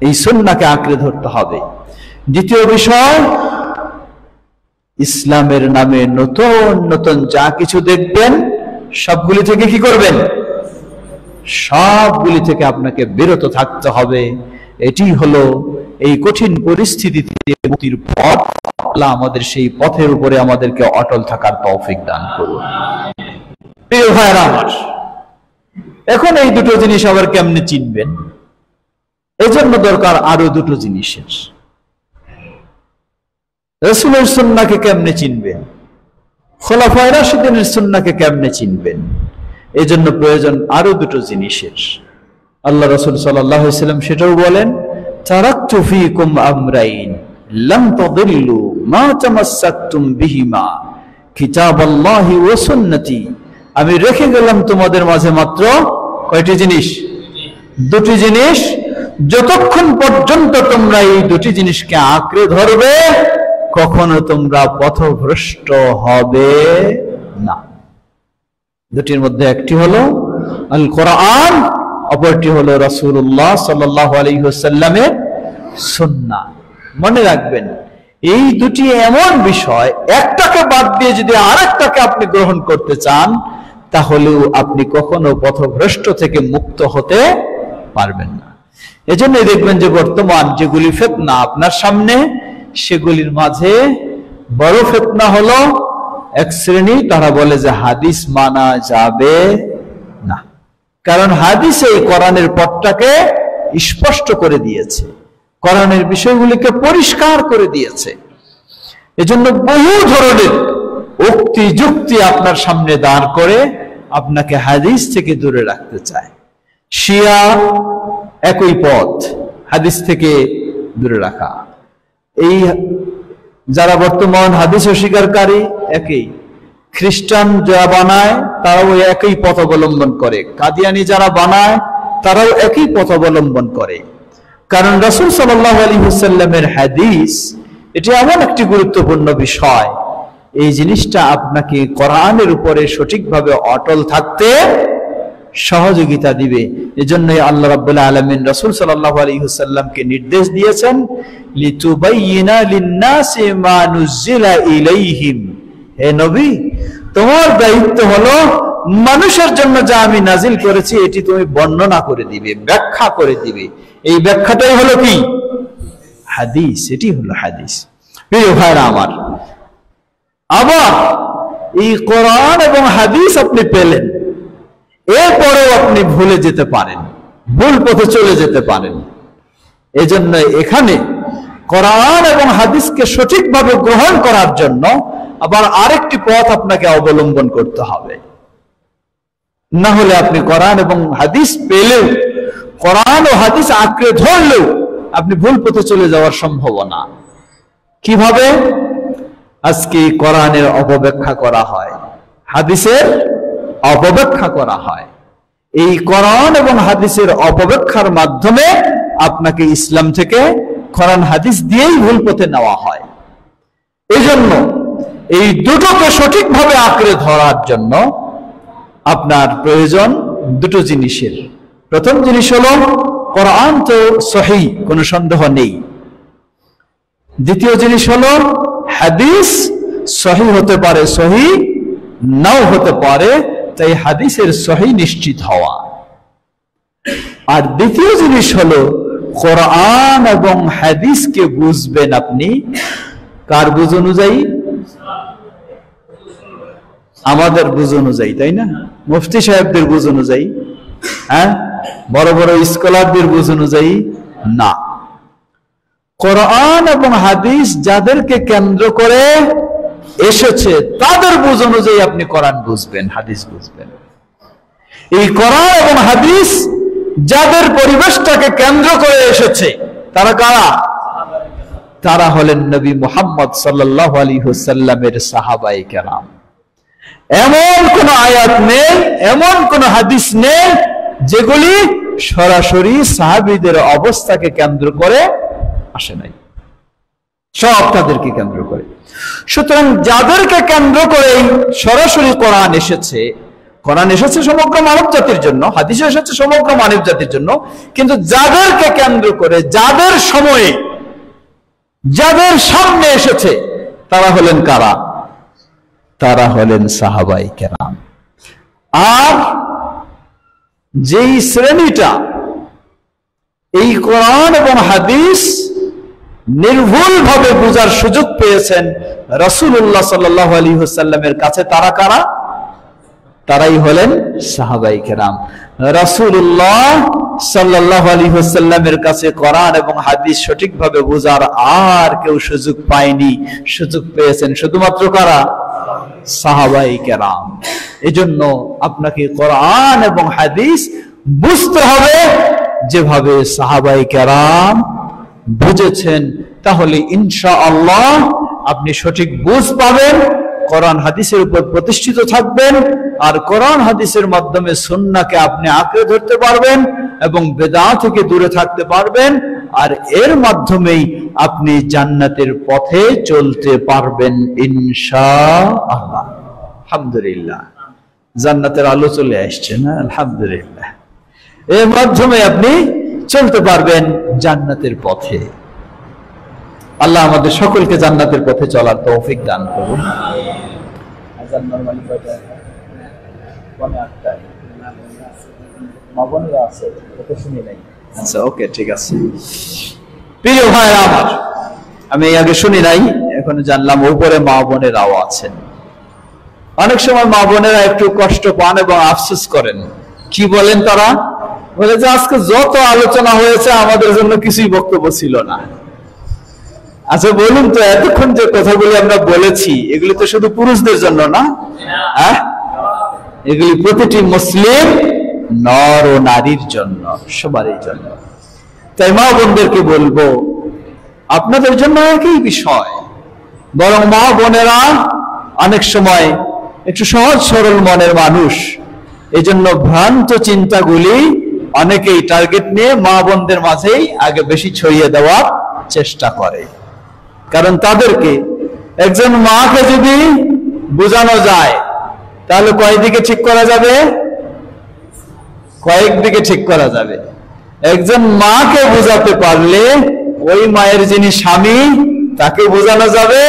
এই সুন্নাহকে আঁকড়ে ধরতে হবে। দ্বিতীয় বিষয়, ইসলামের নামে নতুন নতুন যা কিছু দেখবেন সবগুলি থেকে কি করবেন? সবগুলি থেকে আপনাকে বিরত থাকতে হবে। এটি হলো এই কঠিন পরিস্থিতি থেকে মুক্তির পথ। আল্লাহ আমাদের সেই পথের উপরে আমাদেরকে অটল থাকার তৌফিক দান করুন। প্রিয় ভাইরা আমার, এখন এই দুটো জিনিস আবার কেমনে চিনবেন? এজন্য দরকার আরো দুটো জিনিসের। রাসূলের সুন্নাহকে কেমনে চিনবেন? খোলাফায়ে রাশিদিনের সুন্নাহকে কেমনে চিনবেন? এজন্য প্রয়োজন আরো দুটো জিনিসের। আল্লাহ রাসূল সাল্লাল্লাহু আলাইহি ওয়াসাল্লাম সেটাও বলেন, তারাকতু ফীকুম আমরাইন লাম তাদিল্লু মা তামাসসাকতুম বিহিমা কিতাবাল্লাহি ওয়া সুন্নতি। আমি রেখে গেলাম তোমাদের মাঝে মাত্র কয়টি জিনিস? দুটি জিনিস। যতক্ষণ পর্যন্ত তোমরা এই দুটি জিনিসকে আঁকড়ে ধরবে, কখনো তোমরা পথভ্রষ্ট হবে না। দুটির মধ্যে একটি হলো আল কোরআন, অপরটি হলো রাসূলুল্লাহ সাল্লাল্লাহু আলাইহি ওয়াসাল্লামের সুন্নাহ। মনে রাখবেন, এই দুটি এমন বিষয়, একটাকে বাদ দিয়ে যদি আরেকটাকে আপনি গ্রহণ করতে চান, তাহলেও আপনি কখনো পথভ্রষ্ট থেকে মুক্ত হতে পারবেন না। এজন্যই দেখবেন যে বর্তমান যেগুলি ফিতনা আপনার সামনে, সেগুলির মাঝে বড় ফিতনা হলো এক শ্রেণী, তারা বলে যে হাদিস মানা যাবে না, কারণ হাদিস এই কোরআনের পথটাকে স্পষ্ট করে দিয়েছে, কোরআনের বিষয়গুলিকে পরিষ্কার করে দিয়েছে। এজন্য বহু ধরনের উক্তি যুক্তি আপনার সামনে দাঁড় করে আপনাকে হাদিস থেকে দূরে রাখতে চায়। শিয়া একই পথ, হাদিস থেকে দূরে রাখা। এই যারা বর্তমান হাদিস অস্বীকারী একই, খ্রিস্টান যারা বানায় তারাও একই পথ অবলম্বন করে, কাদিয়ানি যারা বানায় তারাও একই পথ অবলম্বন করে। কারণ রাসূল সাল্লাল্লাহু আলাইহি ওয়াসাল্লামের হাদিস এটি এমন একটি গুরুত্বপূর্ণ বিষয়, এই জিনিসটা আপনাকে কোরআনের উপরে সঠিকভাবে অটল থাকতে সহযোগিতা দিবে। এজন্যই আল্লাহ রাব্বুল আলামিন রাসূল সাল্লাল্লাহু আলাইহি ওয়াসাল্লামকে নির্দেশ দিয়েছেন, লিতুবাইয়িনা লিন-নাসি মা নুজিলা ইলাইহিম। হে নবী, তোমার দায়িত্ব হলো মানুষের জন্য যা আমি নাজিল করেছি এটি তুমি বর্ণনা করে দিবে, ব্যাখ্যা করে দিবে। এই ব্যাখ্যাটাই হলো কি? হাদিস। এটি হলো হাদিস। প্রিয় ভাইরা আমার, আবার এই কোরআন এবং হাদিস আপনি পেলেন, এরপরেও আপনি ভুলে যেতে পারেন, ভুল পথে চলে যেতে পারেন। এজন্য এখানে কোরআন এবং হাদিসকে সঠিকভাবে গ্রহণ করার জন্য আবার আরেকটি পথ আপনাকে অবলম্বন করতে হবে। না হলে আপনি কোরআন এবং হাদিস পেলেও, কোরআন ও হাদিস আঁকড়ে ধরলেও আপনি ভুল পথে চলে যাওয়ার সম্ভাবনা। কিভাবে? আজকে কোরআনের অপব্যাখ্যা করা হয়, হাদিসের অপব্যাখ্যা করা হয়। এই কোরআন এবং হাদিসের অপব্যাখ্যার মাধ্যমে আপনাকে ইসলাম থেকে কোরআন হাদিস দিয়েই ভুল পথে নেওয়া হয়। এই জন্য এই দুটোকে সঠিকভাবে আঁকড়ে ধরার জন্য আপনার প্রয়োজন দুটো জিনিসের। প্রথম জিনিস হলো কোরআন তো সহিহ, কোনো সন্দেহ নেই। দ্বিতীয় জিনিস হলো হাদিস সহিহ হতে পারে, সহিহ নাও হতে পারে, তাই হাদিসের সহিহ নিশ্চিত হওয়া। আর দ্বিতীয় জিনিস হলো কোরআন এবং হাদিসকে বুঝবেন আপনি কার বুঝ অনুযায়ী? আমাদের বুঝ অনুযায়ী, তাই না? মুফতি সাহেবদের বুঝ অনুযায়ী, হ্যাঁ, বড় বড় স্কলারদের বুঝ অনুযায়ী না। কোরআন এবং হাদিস যাদেরকে কেন্দ্র করে এসেছে তাদের বুঝ অনুযায়ী আপনি কোরআন বুঝবেন, হাদিস বুঝবেন। এই কোরআন এবং হাদিস যাদের পরিবেশটাকে কেন্দ্র করে এসেছে তারা কারা? তারা হলেন নবী মুহাম্মদ সাল্লাল্লাহু আলাইহি ওয়াসাল্লামের সাহাবায়ে কেরাম। এমন কোন আয়াত নেই, এমন কোন হাদিস নেই যেগুলি সরাসরি সাহাবীদের অবস্থাকে কেন্দ্র করে আসে নাই, সব তাদেরকে কেন্দ্র করে। সুতরাং যাদেরকে কেন্দ্র করে সরাসরি কোরআন এসেছে, কোরআন এসেছে সমগ্র মানব জাতির জন্য, হাদিস এসেছে সমগ্র মানব জাতির জন্য, কিন্তু যাদেরকে কেন্দ্র করে, যাদের সময়ে, যাদের সামনে এসেছে তারা হলেন কারা? তারা হলেন সাহাবায়ে কেরাম। আর যেই শ্রেণীটা এই কোরআন এবং হাদিস নির্ভুলভাবে বোঝার সুযোগ পেয়েছেন রাসূলুল্লাহ সাল্লাল্লাহু আলাইহি ওয়াসাল্লামের কাছে, তারা কারা? তারাই হলেন সাহাবায়ে কেরাম। রাসূলুল্লাহ সাল্লাল্লাহু আলাইহি ওয়াসাল্লামের কাছে কোরআন এবং হাদিস সঠিকভাবে বোঝার আর কেউ সুযোগ পায়নি, সুযোগ পেয়েছেন শুধুমাত্র কারা? সাহাবায়ে কেরাম। এজন্য আপনাকে কোরআন এবং হাদিস বুঝতে হবে যেভাবে সাহাবায়ে কেরাম বুঝেছেন, তাহলে ইনশাআল্লাহ আপনি সঠিক বুঝ পাবেন, কোরআন হাদিসের উপর প্রতিষ্ঠিত থাকবেন, আর কোরআন হাদিসের মাধ্যমে সুন্নাহকে আপনি আঁকড়ে ধরতে পারবেন এবং বেদাত থেকে দূরে থাকতে পারবেন, আর এর মাধ্যমেই আপনি জান্নাতের পথে চলতে পারবেন ইনশাআল্লাহ। আলহামদুলিল্লাহ, জান্নাতের আলো চলে আসছে না? আলহামদুলিল্লাহ, এর মাধ্যমে আপনি চলতে পারবেন জান্নাতের পথে। আল্লাহ আমাদের সকলকে জান্নাতের পথে চলার তৌফিক দান করুন। আচ্ছা, ওকে, ঠিক আছে। প্রিয় ভাইরা আমার, আমি আগে শুনি নাই, এখন জানলাম উপরে মা বোনেরাও আছেন। অনেক সময় মা বোনেরা একটু কষ্ট পান এবং আফসোস করেন। কি বলেন তারা? বলে যে আজকে যত আলোচনা হয়েছে আমাদের জন্য কিছুই বক্তব্য ছিল না। আচ্ছা বলুন তো, এতক্ষণ যে কথাগুলি আমরা বলেছি এগুলি তো শুধু পুরুষদের জন্য না, হ্যাঁ? এগুলি প্রতিটি মুসলিম নর ও নারীর জন্য, সবারই জন্য। তাই মা বোনদেরকে বলবো, আপনাদের জন্য একই বিষয়, বরং মা বোনেরা অনেক সময় একটু সহজ সরল মনের মানুষ, এই জন্য ভ্রান্ত চিন্তাগুলি অনেকেই টার্গেট নিয়ে মা বোনদের মাঝেই আগে বেশি ছড়িয়ে দেওয়ার চেষ্টা করে। কারণ তাদেরকে, একজন মাকে যদি বোঝানো যায় তাহলে কয়দিকে ঠিক করা যাবে? কয়েক দিকে ঠিক করা যাবে। একজন মাকে বোঝাতে পারলে ওই মায়ের যিনি স্বামী তাকে বোঝানো যাবে,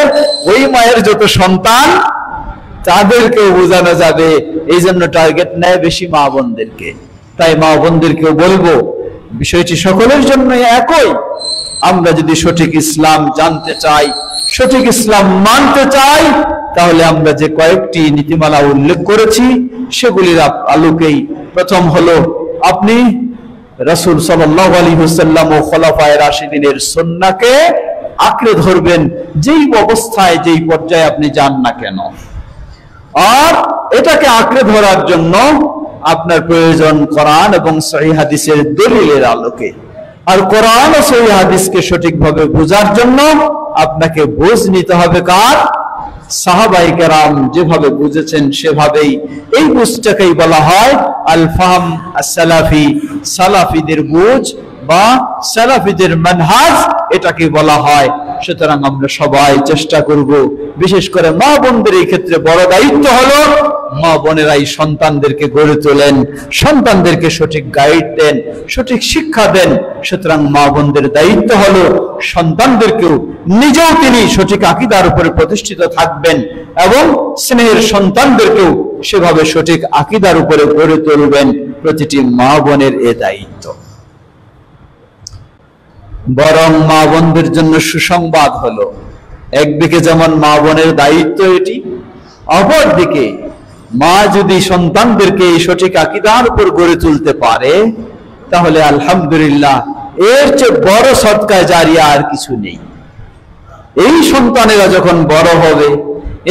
ওই মায়ের যত সন্তান তাদেরকেও বোঝানো যাবে। এই জন্য টার্গেট নেয় বেশি মা বোনদেরকে। তাই মা বোনদেরকেও বলবো, বিষয়টি সকলের জন্য একই। আমরা যদি সঠিক ইসলাম জানতে চাই, সঠিক ইসলাম মানতে চাই, তাহলে আমরা যে কয়েকটি নীতিমালা উল্লেখ করেছি সেগুলির আলোকেই প্রথম হলো আপনি রাসূল সাল্লাল্লাহু আলাইহি ওয়াসাল্লাম ও খোলাফায়ে রাশিদিনের সুন্নাহকে আঁকড়ে ধরবেন, যেই অবস্থায় যেই পর্যায়ে আপনি যান না কেন। আর এটাকে আঁকড়ে ধরার জন্য আপনার প্রয়োজন কোরআন এবং সহিহ হাদিসের দলিলের আলোকে। আর কোরআন ও সহিহ হাদিসকে সঠিকভাবে বোঝার জন্য আপনাকে বুঝ নিতে হবে কার? সাহাবায়ে কেরাম যেভাবে বুঝেছেন সেভাবেই। এই বুঝটাকেই বলা হয় আল ফাহম আস-সালাফি, সালাফিদের বুঝ বা সালাফিদের মানহাজ, এটাকে বলা হয়। সুতরাং আমরা সবাই চেষ্টা করব, বিশেষ করে মা বোনদের এই ক্ষেত্রে বড় দায়িত্ব হলো মা বোনেরাই সন্তানদেরকে গড়ে তোলেন, সন্তানদেরকে সঠিক গাইড দেন, সঠিক শিক্ষা দেন। সুতরাং মা বোনদের দায়িত্ব হলো সন্তানদেরকেও নিজেও তিনি সঠিক আকীদার উপরে প্রতিষ্ঠিত থাকবেন এবং স্নেহের সন্তানদেরকেও সেভাবে সঠিক আকীদার উপরে গড়ে তুলবেন। প্রতিটি মা বোনের এ দায়িত্ব। বরং মা বোনদের জন্য সুসংবাদ হলো, একদিকে যেমন মা বোনের দায়িত্ব এটি, অপরদিকে মা যদি সন্তানদেরকে এই সঠিক আকীদার উপর গড়ে তুলতে পারে তাহলে আলহামদুলিল্লাহ, এর চেয়ে বড় সদকা জারিয়া আর কিছু নেই। এই সন্তানেরা যখন বড় হবে,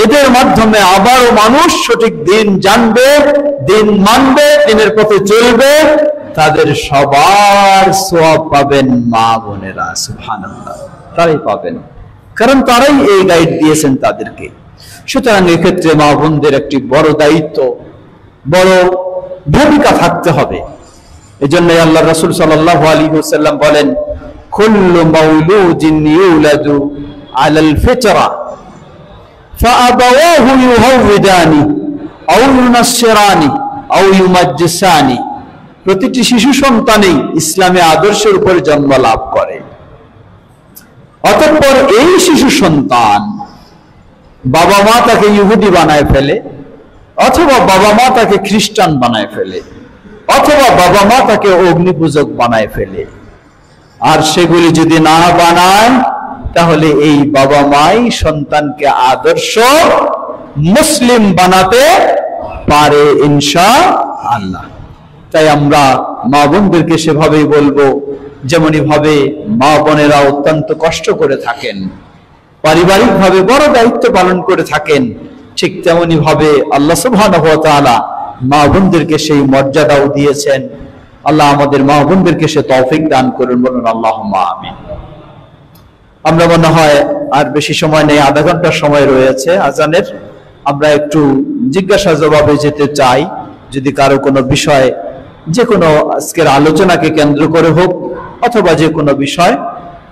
এদের মাধ্যমে আবারও মানুষ সঠিক দিন জানবে, দিন মানবে, দিনের পথে চলবে, তাদের সবার সওয়াব পাবেন মা বোনেরা। সুবহানাল্লাহ, তারাই পাবেন, কারণ তারাই এই গাইড দিয়েছেন তাদেরকে। সুতরাং এক্ষেত্রে মা বোনদের একটি বড় দায়িত্ব, বড় ভূমিকা থাকতে হবে। এই জন্য আল্লাহ রাসূল সাল্লাল্লাহু আলাইহি ওয়াসাল্লাম বলেন, কুল্লু মাউলুদিন ইউলাদু আলাল ফিতরা ফাআবাওয়াহু ইউহাউদানি আও ইউনাসসিরানি আও ইউমাজ্জিসানি। প্রতিটি শিশু সন্তানই ইসলামী আদর্শের উপর জন্ম লাভ করে। অতঃপর এই শিশু সন্তান বাবা মা তাকে ইহুদি বানায় ফেলে, অথবা বাবা মা তাকে খ্রিস্টান বানায় ফেলে, অথবা বাবা মা তাকে অগ্নিপূজক বানায় ফেলে। আর সেগুলি যদি না বানায় তাহলে এই বাবা মাই সন্তানকে আদর্শ মুসলিম বানাতে পারে ইনশাআল্লাহ। তাই আমরা মা বোনদেরকে সেভাবেই বলবো, যেমনই ভাবে মা বোনেরা অত্যন্ত কষ্ট করে থাকেন, পারিবারিক ভাবে বড় দায়িত্ব পালন করে থাকেন, ঠিক তেমনি ভাবে আল্লাহ সুবহানাহু ওয়া তাআলা মা বোনদেরকে সেই মর্যাদাও দিয়েছেন। আল্লাহ আমাদের মা বোনদেরকে সে তৌফিক দান করুন, বলুন আল্লাহুম্মা আমিন। আমরা মনে হয় আর বেশি সময় নেই, আধা ঘন্টার সময় রয়েছে আজানের। আমরা একটু জিজ্ঞাসা জবাবে যেতে চাই, যদি কারো কোনো বিষয়, যে কোনো আজকের আলোচনাকে কেন্দ্র করে হোক অথবা যে কোনো বিষয়।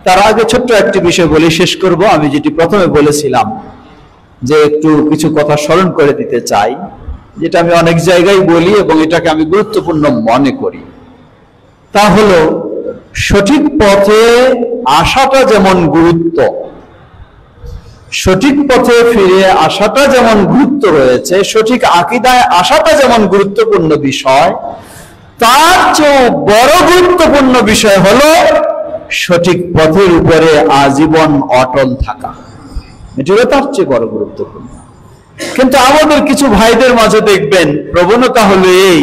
তার আগে ছোট্ট একটি বিষয় বলে শেষ করব। আমি যেটি প্রথমে বলেছিলাম যে একটু কিছু কথা স্মরণ করে দিতে চাই, যেটা আমি অনেক জায়গায় বলি এবং এটাকে আমি গুরুত্বপূর্ণ মনে করি। তা হলো, সঠিক পথে আসাটা যেমন গুরুত্ব, সঠিক পথে ফিরে আসাটা যেমন গুরুত্ব রয়েছে, সঠিক আকীদায় আসাটা যেমন গুরুত্বপূর্ণ বিষয়, তার চেয়ে বড় গুরুত্বপূর্ণ বিষয় হলো সঠিক পথের উপরে আজীবন অটল থাকা। এটা তার চেয়ে বড় গুরুত্বপূর্ণ। কিন্তু আমাদের কিছু ভাইদের মাঝে দেখবেন প্রবণতা হলো এই,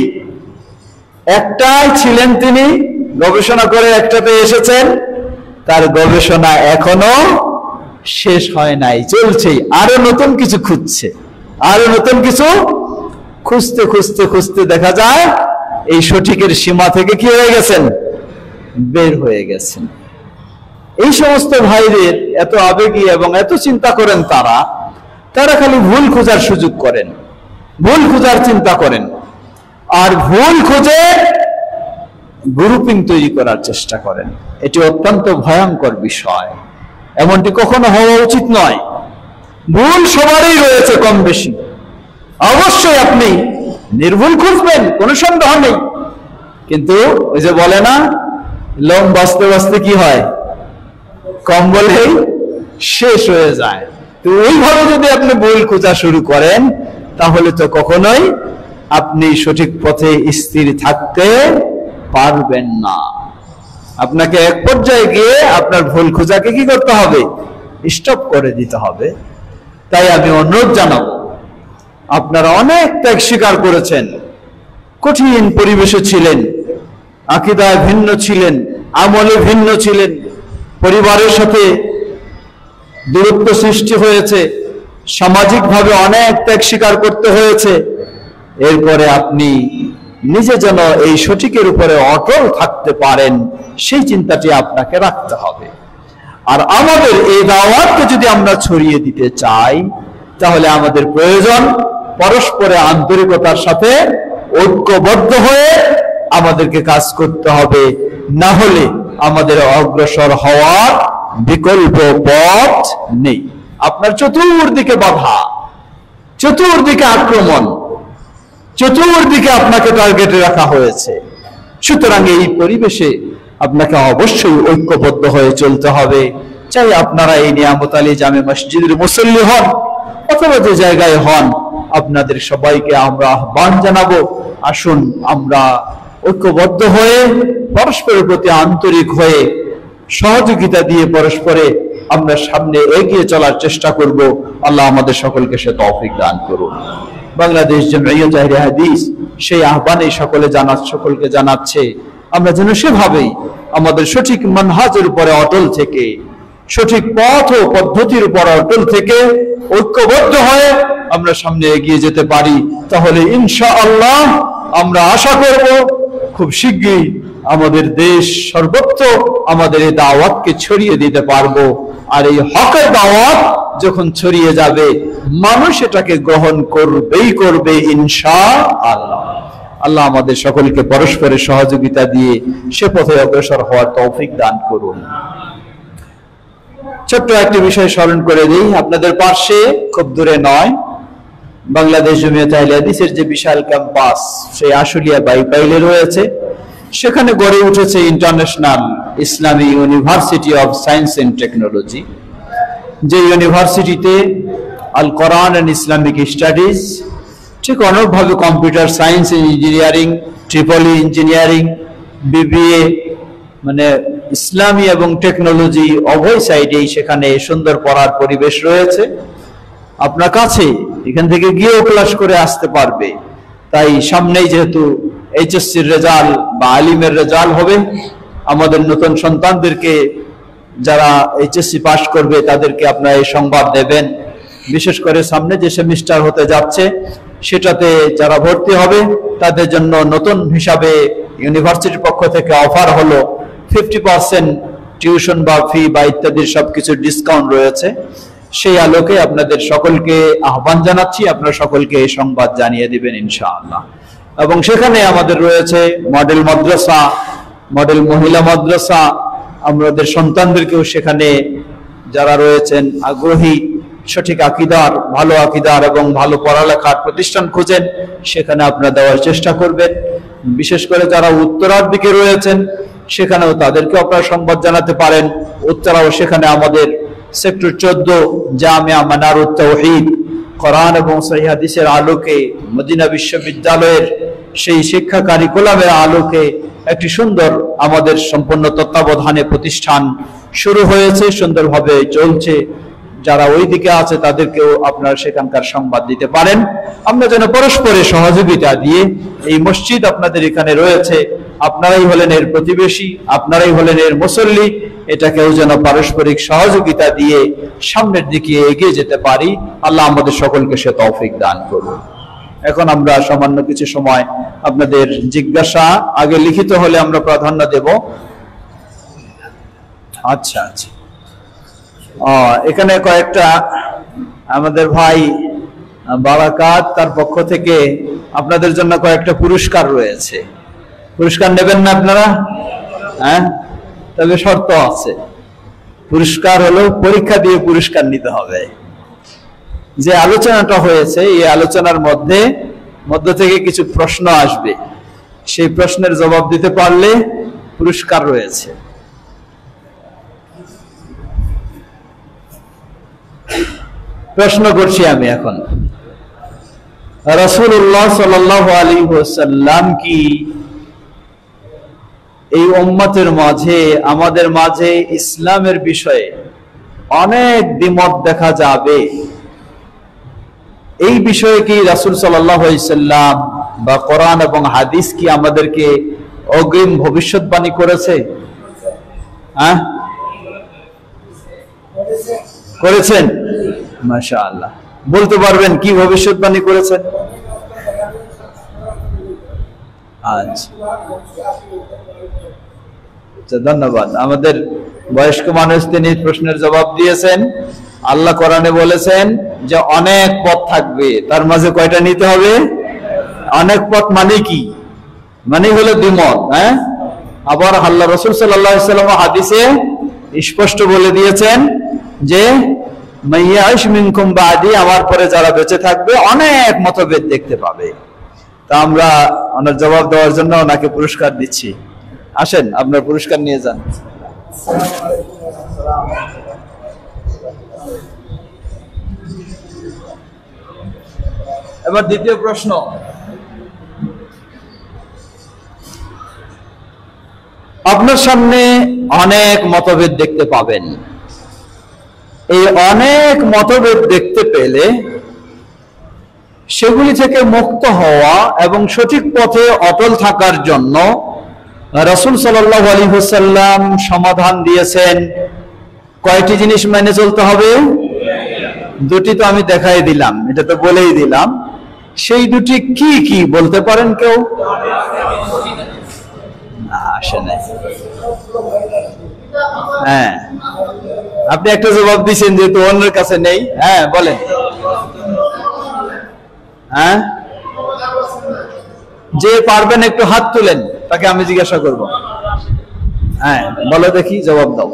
একটাই ছিলেন তিনি, গবেষণা করে একটাতে এসেছেন, তার গবেষণা এখনো শেষ হয় নাই, চলছেই, আরো নতুন কিছু খুঁজছে, আরো নতুন কিছু খুঁজতে খুঁজতে খুঁজতে দেখা যায় এই সঠিকের সীমা থেকে কি হয়ে গেছেন, বের হয়ে গেছেন। এই সমস্ত ভাইদের এত আবেগী এবং এত চিন্তা করেন তারা খালি ভুল খোঁজার সুযোগ করেন, ভুল খোঁজার চিন্তা করেন, আর ভুল খুঁজে গ্রুপিং তৈরি করার চেষ্টা করেন। এটি অত্যন্ত ভয়ঙ্কর বিষয়, এমনটি কখনো হওয়া উচিত নয়। ভুল সবারই রয়েছে কম বেশি, অবশ্যই আপনি নির্ভুল খুঁজবেন, কোনো সন্দেহ নেই, কিন্তু ওই যে বলে না, লোম বাঁচতে বাঁচতে কি হয়, কম্বলেই শেষ হয়ে যায়। তো ওইভাবে যদি আপনি ভুল খোঁজা শুরু করেন, তাহলে তো কখনোই আপনি সঠিক পথে স্থির থাকতে পারবেন না। আপনাকে এক পর্যায়ে গিয়ে আপনার ভুল খোঁজাকে কি করতে হবে, স্টপ করে দিতে হবে। তাই আমি অনুরোধ জানাবো, আপনারা অনেক ত্যাগ স্বীকার করেছেন, কঠিন পরিবেশে ছিলেন, আকীদায় ভিন্ন ছিলেন, আমলে ভিন্ন ছিলেন, পরিবারের সাথে দূরত্ব সৃষ্টি হয়েছে, সামাজিকভাবে অনেক ত্যাগ স্বীকার করতে হয়েছে। এরপরে আপনি নিজে যেন এই সঠিকের উপরে অটল থাকতে পারেন, সেই চিন্তাটি আপনাকে রাখতে হবে। আর আমাদের এই দাওয়াতকে যদি আমরা ছড়িয়ে দিতে চাই, তাহলে আমাদের প্রয়োজন পরস্পরে আন্তরিকতার সাথে ঐক্যবদ্ধ হয়ে আমাদেরকে কাজ করতে হবে। না হলে আমাদের অগ্রসর হওয়ার বিকল্প পথ নেই। আপনার চতুর্দিকে বাধা, চতুর্দিকে আক্রমণ, চতুর্দিকে আপনাকে টার্গেটে রাখা হয়েছে। সুতরাং এই পরিবেশে আপনাকে অবশ্যই ঐক্যবদ্ধ হয়ে চলতে হবে। চাই আপনারা এই নিয়ামত আলী জামে মসজিদের মুসল্লি হন অথবা যে জায়গায় হন, আপনাদের সবাইকে আমরা আহ্বান জানাবো, আসুন আমরা ঐক্যবদ্ধ হয়ে পরস্পরের প্রতি আন্তরিক হয়ে সহযোগিতা দিয়ে পরস্পরে আমরা সামনে এগিয়ে চলার চেষ্টা করব। আল্লাহ আমাদের সকলকে সে তৌফিক দান করুন। বাংলাদেশ জামিয়াত আহলে হাদিস সেই আহ্বানে সকলকে জানাচ্ছে, আমরা যেন সেভাবেই আমাদের সঠিক মানহাজের উপরে অটল থেকে, সঠিক পথ ও পদ্ধতির উপর অটল থেকে ঐক্যবদ্ধ হয়ে আমরা সামনে এগিয়ে যেতে পারি। তাহলে ইনশাআল্লাহ আমরা আশা করব খুব শীঘ্রই আমাদের দেশ সর্বত্র আমাদের এই দাওয়াতকে ছড়িয়ে দিতে পারবো। আর এই হকের দাওয়াত যখন ছড়িয়ে যাবে, মানুষ এটাকে গ্রহণ করবেই করবে ইনশাআল্লাহ। আল্লাহ আমাদের সকলকে পরস্পরের সহযোগিতা দিয়ে সে পথে অগ্রসর হওয়ার তৌফিক দান করুন। ছোট্ট একটি বিষয় স্মরণ করে দিই, আপনাদের পাশে খুব দূরে নয়, বাংলাদেশ জামিয়াত আহলে হাদিসের যে বিশাল ক্যাম্পাস সেই আশুলিয়া বাইপাইলে রয়েছে, সেখানে গড়ে উঠেছে international Islami university of science and technology, যে ইউনিভার্সিটিতে আল কোরআন এন্ড ইসলামিক স্টাডিজ, ঠিক অনেকভাবে computer science engineering, triple E engineering, BBA, মানে ইসলামী এবং টেকনোলজি উভয় সাইডেই সেখানে সুন্দর পড়ার পরিবেশ রয়েছে। আপনার কাছে এখান থেকে গিয়েও ক্লাস করে আসতে পারবে। তাই সামনেই যেহেতু এইচএসসির রেজাল্ট বা আলিমের রেজাল্ট হবে, আমাদের নতুন সন্তানদেরকে যারা এইচএসসি পাস করবে তাদেরকে আপনারা এই সংবাদ দেবেন। বিশেষ করে সামনে যে সেমিস্টার হতে যাচ্ছে সেটাতে যারা ভর্তি হবে তাদের জন্য নতুন হিসাবে ইউনিভার্সিটির পক্ষ থেকে অফার হলো 50% টিউশন বা ফি বা ইত্যাদির সবকিছু ডিসকাউন্ট রয়েছে। সেই আলোকে আপনাদের সকলকে আহ্বান জানাচ্ছি, আপনারা সকলকে এই সংবাদ জানিয়ে দিবেন ইনশাআল্লাহ। এবং সেখানে আমাদের রয়েছে মডেল মাদ্রাসা, মডেল মহিলা মাদ্রাসা। আমাদের সন্তানদেরকেও সেখানে যারা রয়েছেন আগ্রহী, সঠিক আকীদার, ভালো আকীদার এবং ভালো পড়ালেখার প্রতিষ্ঠান খুঁজেন, সেখানে আপনারা দেওয়ার চেষ্টা করবেন। বিশেষ করে যারা উত্তরার দিকে রয়েছেন সেখানেও তাদেরকে আপনারা সংবাদ জানাতে পারেন। উত্তরাও সেখানে আমাদের সেক্টর 14 জামিয়া মানারুত তাওহীদ কোরআন এবং সহিহ হাদিসের আলোকে মদিনা বিশ্ববিদ্যালয়ের সেই শিক্ষা কারিকুলামের আলোকে একটি সুন্দর আমাদের সম্পূর্ণ তত্ত্বাবধানে প্রতিষ্ঠান শুরু হয়েছে, সুন্দরভাবে চলছে। যারা ওই দিকে আছে তাদেরকেও আপনারা সেখানকার সংবাদ দিতে পারেন। আমরা যেন পরস্পরের সহযোগিতা দিয়ে, এই মসজিদ আপনাদের এখানে রয়েছে, আপনারাই হলেন এর প্রতিবেশী, আপনারাই হলেন এর মুসল্লি, এটাকেও যেন পারস্পরিক সহযোগিতা দিয়ে সামনের দিকে এগিয়ে যেতে পারি। আল্লাহ আমাদের সকলকে সে তৌফিক দান করুন। এখন আমরা সামান্য কিছু সময় আপনাদের জিজ্ঞাসা, আগে লিখিত হলে আমরা প্রাধান্য দেব। আচ্ছা আচ্ছা, এখানে কয়েকটা আমাদের ভাই বারাকাত তার পক্ষ থেকে আপনাদের জন্য কয়েকটা পুরস্কার রয়েছে। পুরস্কার নেবেন না আপনারা? হ্যাঁ, তবে শর্ত আছে। পুরস্কার হলো পরীক্ষা দিয়ে পুরস্কার নিতে হবে। যে আলোচনাটা হয়েছে এই আলোচনার মধ্য থেকে কিছু প্রশ্ন আসবে, সেই প্রশ্নের জবাব দিতে পারলে পুরস্কার রয়েছে। প্রশ্ন করছি আমি এখন, রাসূলুল্লাহ সাল্লাল্লাহু আলাইহি ওয়াসাল্লাম কি এই উম্মতের মাঝে, আমাদের মাঝে ইসলামের বিষয়ে অনেক দ্বিমত দেখা যাবে, এই বিষয়ে কি রাসূল সাল্লাল্লাহু আলাইহি ওয়াসাল্লাম বা কোরআন এবং হাদিস কি আমাদেরকে অগ্রিম ভবিষ্যৎবাণী করেছে? হ্যাঁ, করেছেন? মাশাআল্লাহ। বলতে পারবেন কি ভবিষ্যৎবাণী করেছেন? আচ্ছা, ধন্যবাদ। আমাদের বয়স্ক মানুষ তিনি প্রশ্নের জবাব দিয়েছেন। আল্লাহ কোরআনে বলেছেন যে অনেক পথ থাকবে, তার মাঝে কয়টা নিতে হবে? অনেক পথ মানে কি? মানে হলো দ্বিমত। হ্যাঁ, আবার আল্লাহ রাসূল সাল্লাল্লাহু আলাইহি ওয়াসাল্লাম হাদিসে স্পষ্ট বলে দিয়েছেন যে মাইয়াশ মিনকুম বাদি, আমার পরে যারা বেঁচে থাকবে অনেক মতভেদ দেখতে পাবে। তা আমরা ওনার জবাব দেওয়ার জন্য ওনাকে পুরস্কার দিচ্ছি। আসেন, আপনার পুরস্কার নিয়ে যান। এবার দ্বিতীয় প্রশ্ন, আপনার সামনে অনেক মতভেদ দেখতে পাবেন। এই অনেক মতভেদ দেখতে পেলে সেগুলি থেকে মুক্ত হওয়া এবং সঠিক পথে অটল থাকার জন্য রাসূল সাল্লাল্লাহু আলাইহি ওয়াসাল্লাম সমাধান দিয়েছেন। কয়টি জিনিস মেনে চলতে হবে? দুটি তো আমি দেখাই দিলাম, এটা তো বলেই দিলাম। সেই দুটি কি কি বলতে পারেন কেউ? না, আসে নাই। হ্যাঁ, আপনি একটা জবাব দিয়েছেন যেহেতু অন্যের কাছে নেই। হ্যাঁ, বলেন। হ্যাঁ, যে পারবেন একটু হাত তুলেন, তাকে আমি জিজ্ঞাসা করব। হ্যাঁ, বলো দেখি, জবাব দাও।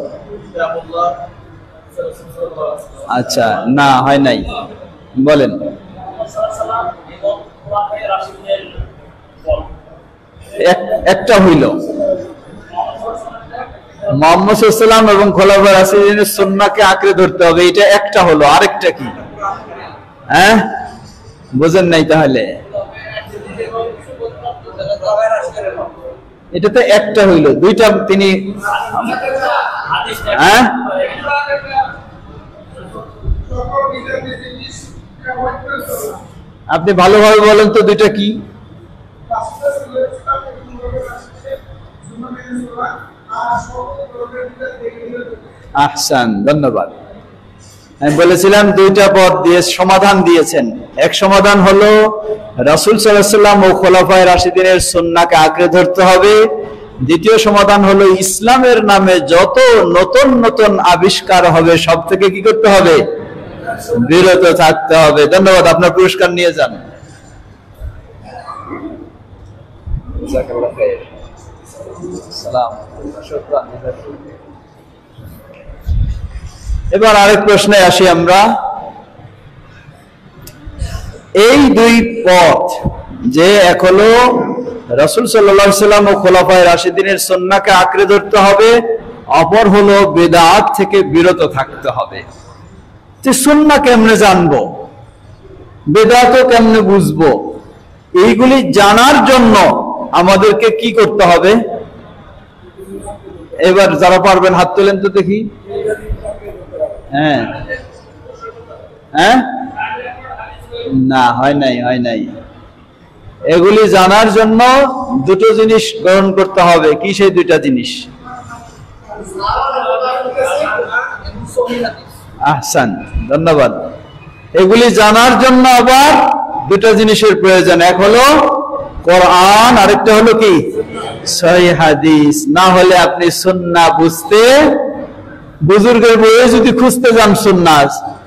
আচ্ছা, না হয় নাই, বলেন। একটা হইল মুহাম্মদ সাল্লাল্লাহু আলাইহি ওয়াসাল্লাম এবং খোলাফায়ে রাশিদিনের সুন্নাহকে আঁকড়ে ধরতে হবে, এটা একটা হলো। আরেকটা কি? হ্যাঁ, বুঝেন নাই তাহলে? এটা তো একটা হইল, দুইটা তিনি। হ্যাঁ, আপনি ভালোভাবে বলেন তো দুইটা কি? আহসান, ধন্যবাদ। আমি বলেছিলাম দুইটা পথ দিয়ে সমাধান দিয়েছেন। এক সমাধান হলো রাসূল সাল্লাল্লাহু আলাইহি ওয়াসাল্লাম ও খোলাফায়ে রাশিদিনের সুন্নাহকে আঁকড়ে ধরতে হবে। দ্বিতীয় সমাধান হলো ইসলামের নামে যত নতুন নতুন আবিষ্কার হবে সব থেকে কি করতে হবে? বিরত থাকতে হবে। ধন্যবাদ, আপনার পুরস্কার নিয়ে যান। এবার আরেক প্রশ্নে আসি আমরা। এই দুই পথ, যে এক হলো রাসূল সাল্লাল্লাহু আলাইহি ওয়াসাল্লাম ও খোলাফায়ে রাশিদিনের সুন্নাহকে আঁকড়ে ধরতে হবে, অপর হলো বিদআত থেকে বিরত থাকতে হবে। যে সুন্নাহ কেমনে জানবো, বিদআতও কেমনে বুঝবো, এইগুলি জানার জন্য আমাদেরকে কি করতে হবে? এবার যারা পারবেন হাত তোলেন তো দেখি। হ্যাঁ, হ্যাঁ, না, হয় নাই, হয় নাই। এগুলি জানার জন্য দুটো জিনিস গ্রহণ করতে হবে। কি সেই দুইটা জিনিস? আহসান, ধন্যবাদ। এগুলি জানার জন্য আবার দুটো জিনিসের প্রয়োজন। এক হলো কোরআন, আরেকটা হলো কি? সহিহ হাদিস। না হলে আপনি সুন্নাহ বুঝতে, বুজুর্গের বইয়ে যদি খুঁজতে যান সুন্নাহ,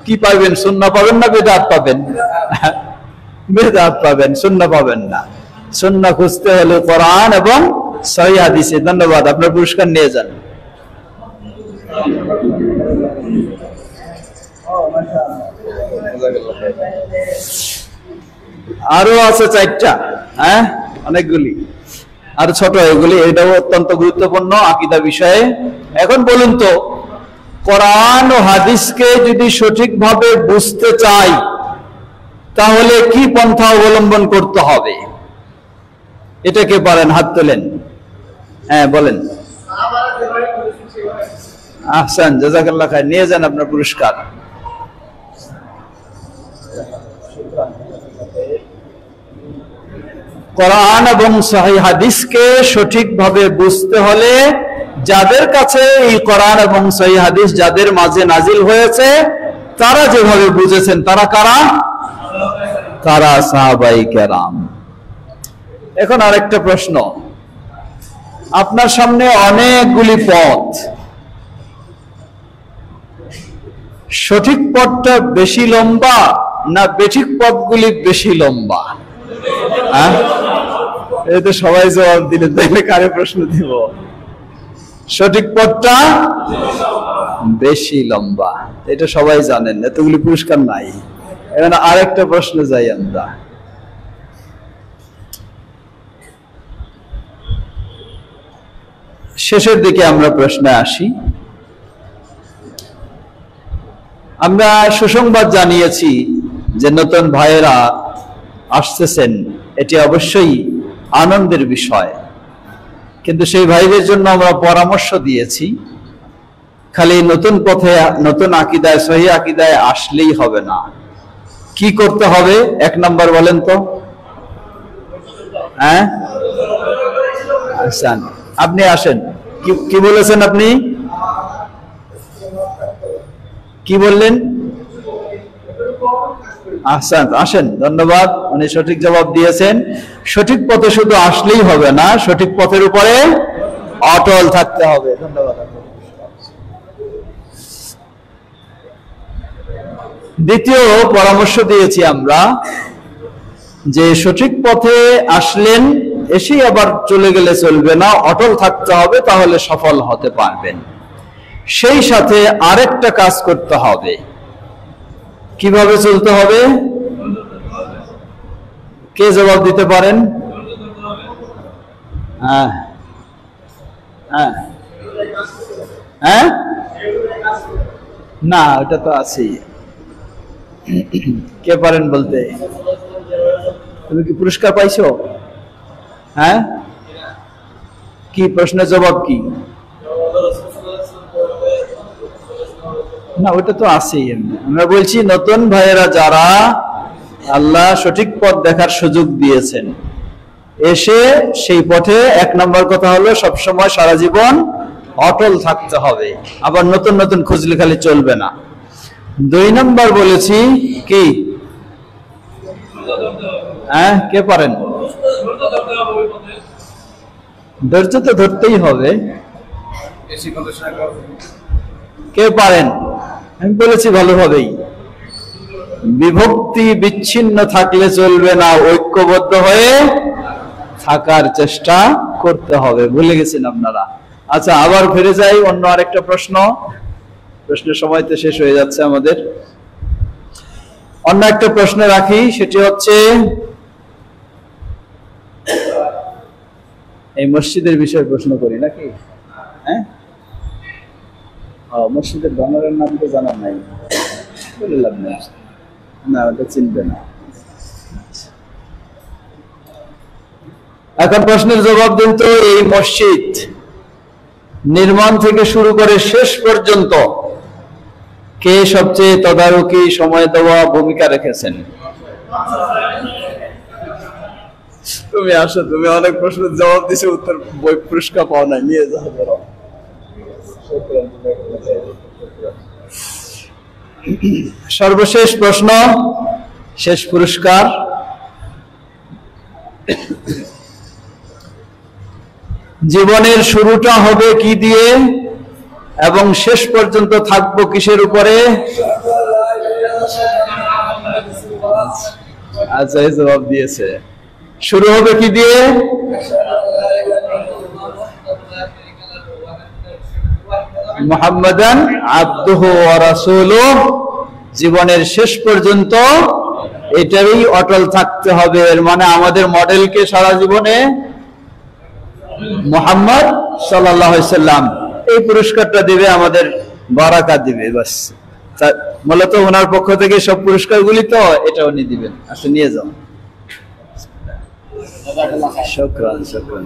কি পাবেন? সুন্নাহ পাবেন না বিদআত পাবেন? বিদআত পাবেন, সুন্নাহ পাবেন না। সুন্নাহ খুঁজতে হলে কোরআন এবং সহিহ হাদিসে। ধন্যবাদ, আপনার পুরস্কার নিয়ে যান। আরো আছে চারটা। হ্যাঁ, অনেকগুলি। আর ছোট এগুলি, এটাও অত্যন্ত গুরুত্বপূর্ণ আকীদা বিষয়ে। এখন বলুন তো, কোরআন ও হাদিসকে যদি সঠিকভাবে বুঝতে চাই তাহলে কি পন্থা অবলম্বন করতে হবে? এটা কে পারেন? হাত তোলেন। হ্যাঁ বলেন। আহসান, জাযাকাল্লাহ খাইর। নিয়ে যান আপনার পুরস্কার। কোরআন এবং সহিহ হাদিসকে সঠিকভাবে বুঝতে হলে যাদের কাছে এই কোরআন এবং সহিহ হাদিস যাদের মাঝে নাজিল হয়েছে তারা যেভাবে বুঝেছেন, তারা কারা? তারা সাহাবায়ে কেরাম। এখন আরেকটা প্রশ্ন, আপনার সামনে অনেকগুলি পথ, সঠিক পথটা বেশি লম্বা না বেঠিক পথগুলি বেশি লম্বা? হ্যাঁ, এই তো সবাই জবাব দিলেন, তাইলে কারে প্রশ্ন দিব? সঠিক পথটা বেশি লম্বা, এটা সবাই জানেন, এতগুলি পুরস্কার নাই। এখন আরেকটা প্রশ্ন যাই আমরা। শেষের দিকে আমরা প্রশ্নে আসি। আমরা সুসংবাদ জানিয়েছি যে নতুন ভাইয়েরা আসতেছেন, এটি অবশ্যই আনন্দের বিষয়, কিন্তু সেই ভাইদের জন্য আমরা পরামর্শ দিয়েছি, খালি নতুন পথে নতুন আকীদায় সহিহ আকীদায় আসলেই হবে না। কি করতে হবে? এক নাম্বার বলেন তো। হ্যাঁ, আসেন, আপনি আসেন। কি বলেছেন আপনি? কি বললেন? আহসান, আসেন, ধন্যবাদ। উনি সঠিক জবাব দিয়েছেন। সঠিক পথে শুধু আসলেই হবে না, সঠিক পথের উপরে অটল থাকতে হবে। ধন্যবাদ। দ্বিতীয় পরামর্শ দিয়েছি আমরা যে সঠিক পথে আসলেন, এসেই আবার চলে গেলে চলবে না, অটল থাকতে হবে, তাহলে সফল হতে পারবেন। সেই সাথে আরেকটা কাজ করতে হবে। কিভাবে চলতে হবে? কে জবাব দিতে পারেন? হ্যাঁ হ্যাঁ হ্যাঁ, না ওটা তো আছেই। কে পারেন বলতে? তুমি কি পুরস্কার পাইছো? হ্যাঁ, কি প্রশ্নের জবাব কি? না ওটা তো আছেই। আমরা বলছি নতুন ভাইয়েরা যারা আল্লাহ সঠিক পথ দেখার সুযোগ দিয়েছেন, এসে সেই পথে এক নম্বর কথা হলো সবসময় সারা জীবন অটল থাকতে হবে, আবার নতুন নতুন খুঁজলে খালি চলবে না। দুই নম্বর বলেছি কি? হ্যাঁ, কে পারেন? ধৈর্য তো ধরতেই হবে। কে পারেন? আমি বলেছি ভালোভাবেই, বিভক্তি বিচ্ছিন্ন থাকলে চলবে না, ঐক্যবদ্ধ হয়ে থাকার চেষ্টা করতে হবে। ভুলে গেছেন আপনারা। আচ্ছা, আবার ফিরে যাই অন্য আরেকটা প্রশ্ন। প্রশ্নের সময় তো শেষ হয়ে যাচ্ছে আমাদের। অন্য একটা প্রশ্ন রাখি, সেটি হচ্ছে এই মসজিদের বিষয়ে প্রশ্ন করি নাকি? হ্যাঁ, মসজিদের বানারের নাম তো জানা নাই, বললাম না, না ওটা চিনবে না। এখন প্রশ্নের জবাব দিন তো, এই মসজিদ নির্মাণ থেকে শুরু করে শেষ পর্যন্ত কে সবচেয়ে তদারকি সময় দেওয়া ভূমিকা রেখেছেন? তুমি আসো, তুমি অনেক প্রশ্নের জবাব দিছো, উত্তর বই পুরস্কার পাও না, নিয়ে যাও। সর্বশেষ প্রশ্ন, শেষ পুরস্কার। জীবনের শুরুটা হবে কি দিয়ে এবং শেষ পর্যন্ত থাকবো কিসের উপরে? আচ্ছা, এই জবাব দিয়েছে। শুরু হবে কি দিয়ে? মুহাম্মাদান আবদুহু ওয়া রাসূলুহু। জীবনের শেষ পর্যন্ত এটারই অটল থাকতে হবে। এর মানে আমাদের মডেলকে সারা জীবনে মুহাম্মদ সাল্লাল্লাহু আলাইহি সাল্লাম এই পুরস্কারটা দিবে, আমাদের বারাকাত দিবে। বাস, মূলত ওনার পক্ষ থেকে সব পুরস্কারগুলি তো এটা উনি দিবেন। আসলে নিয়ে যাও। শুকরান শুকরান।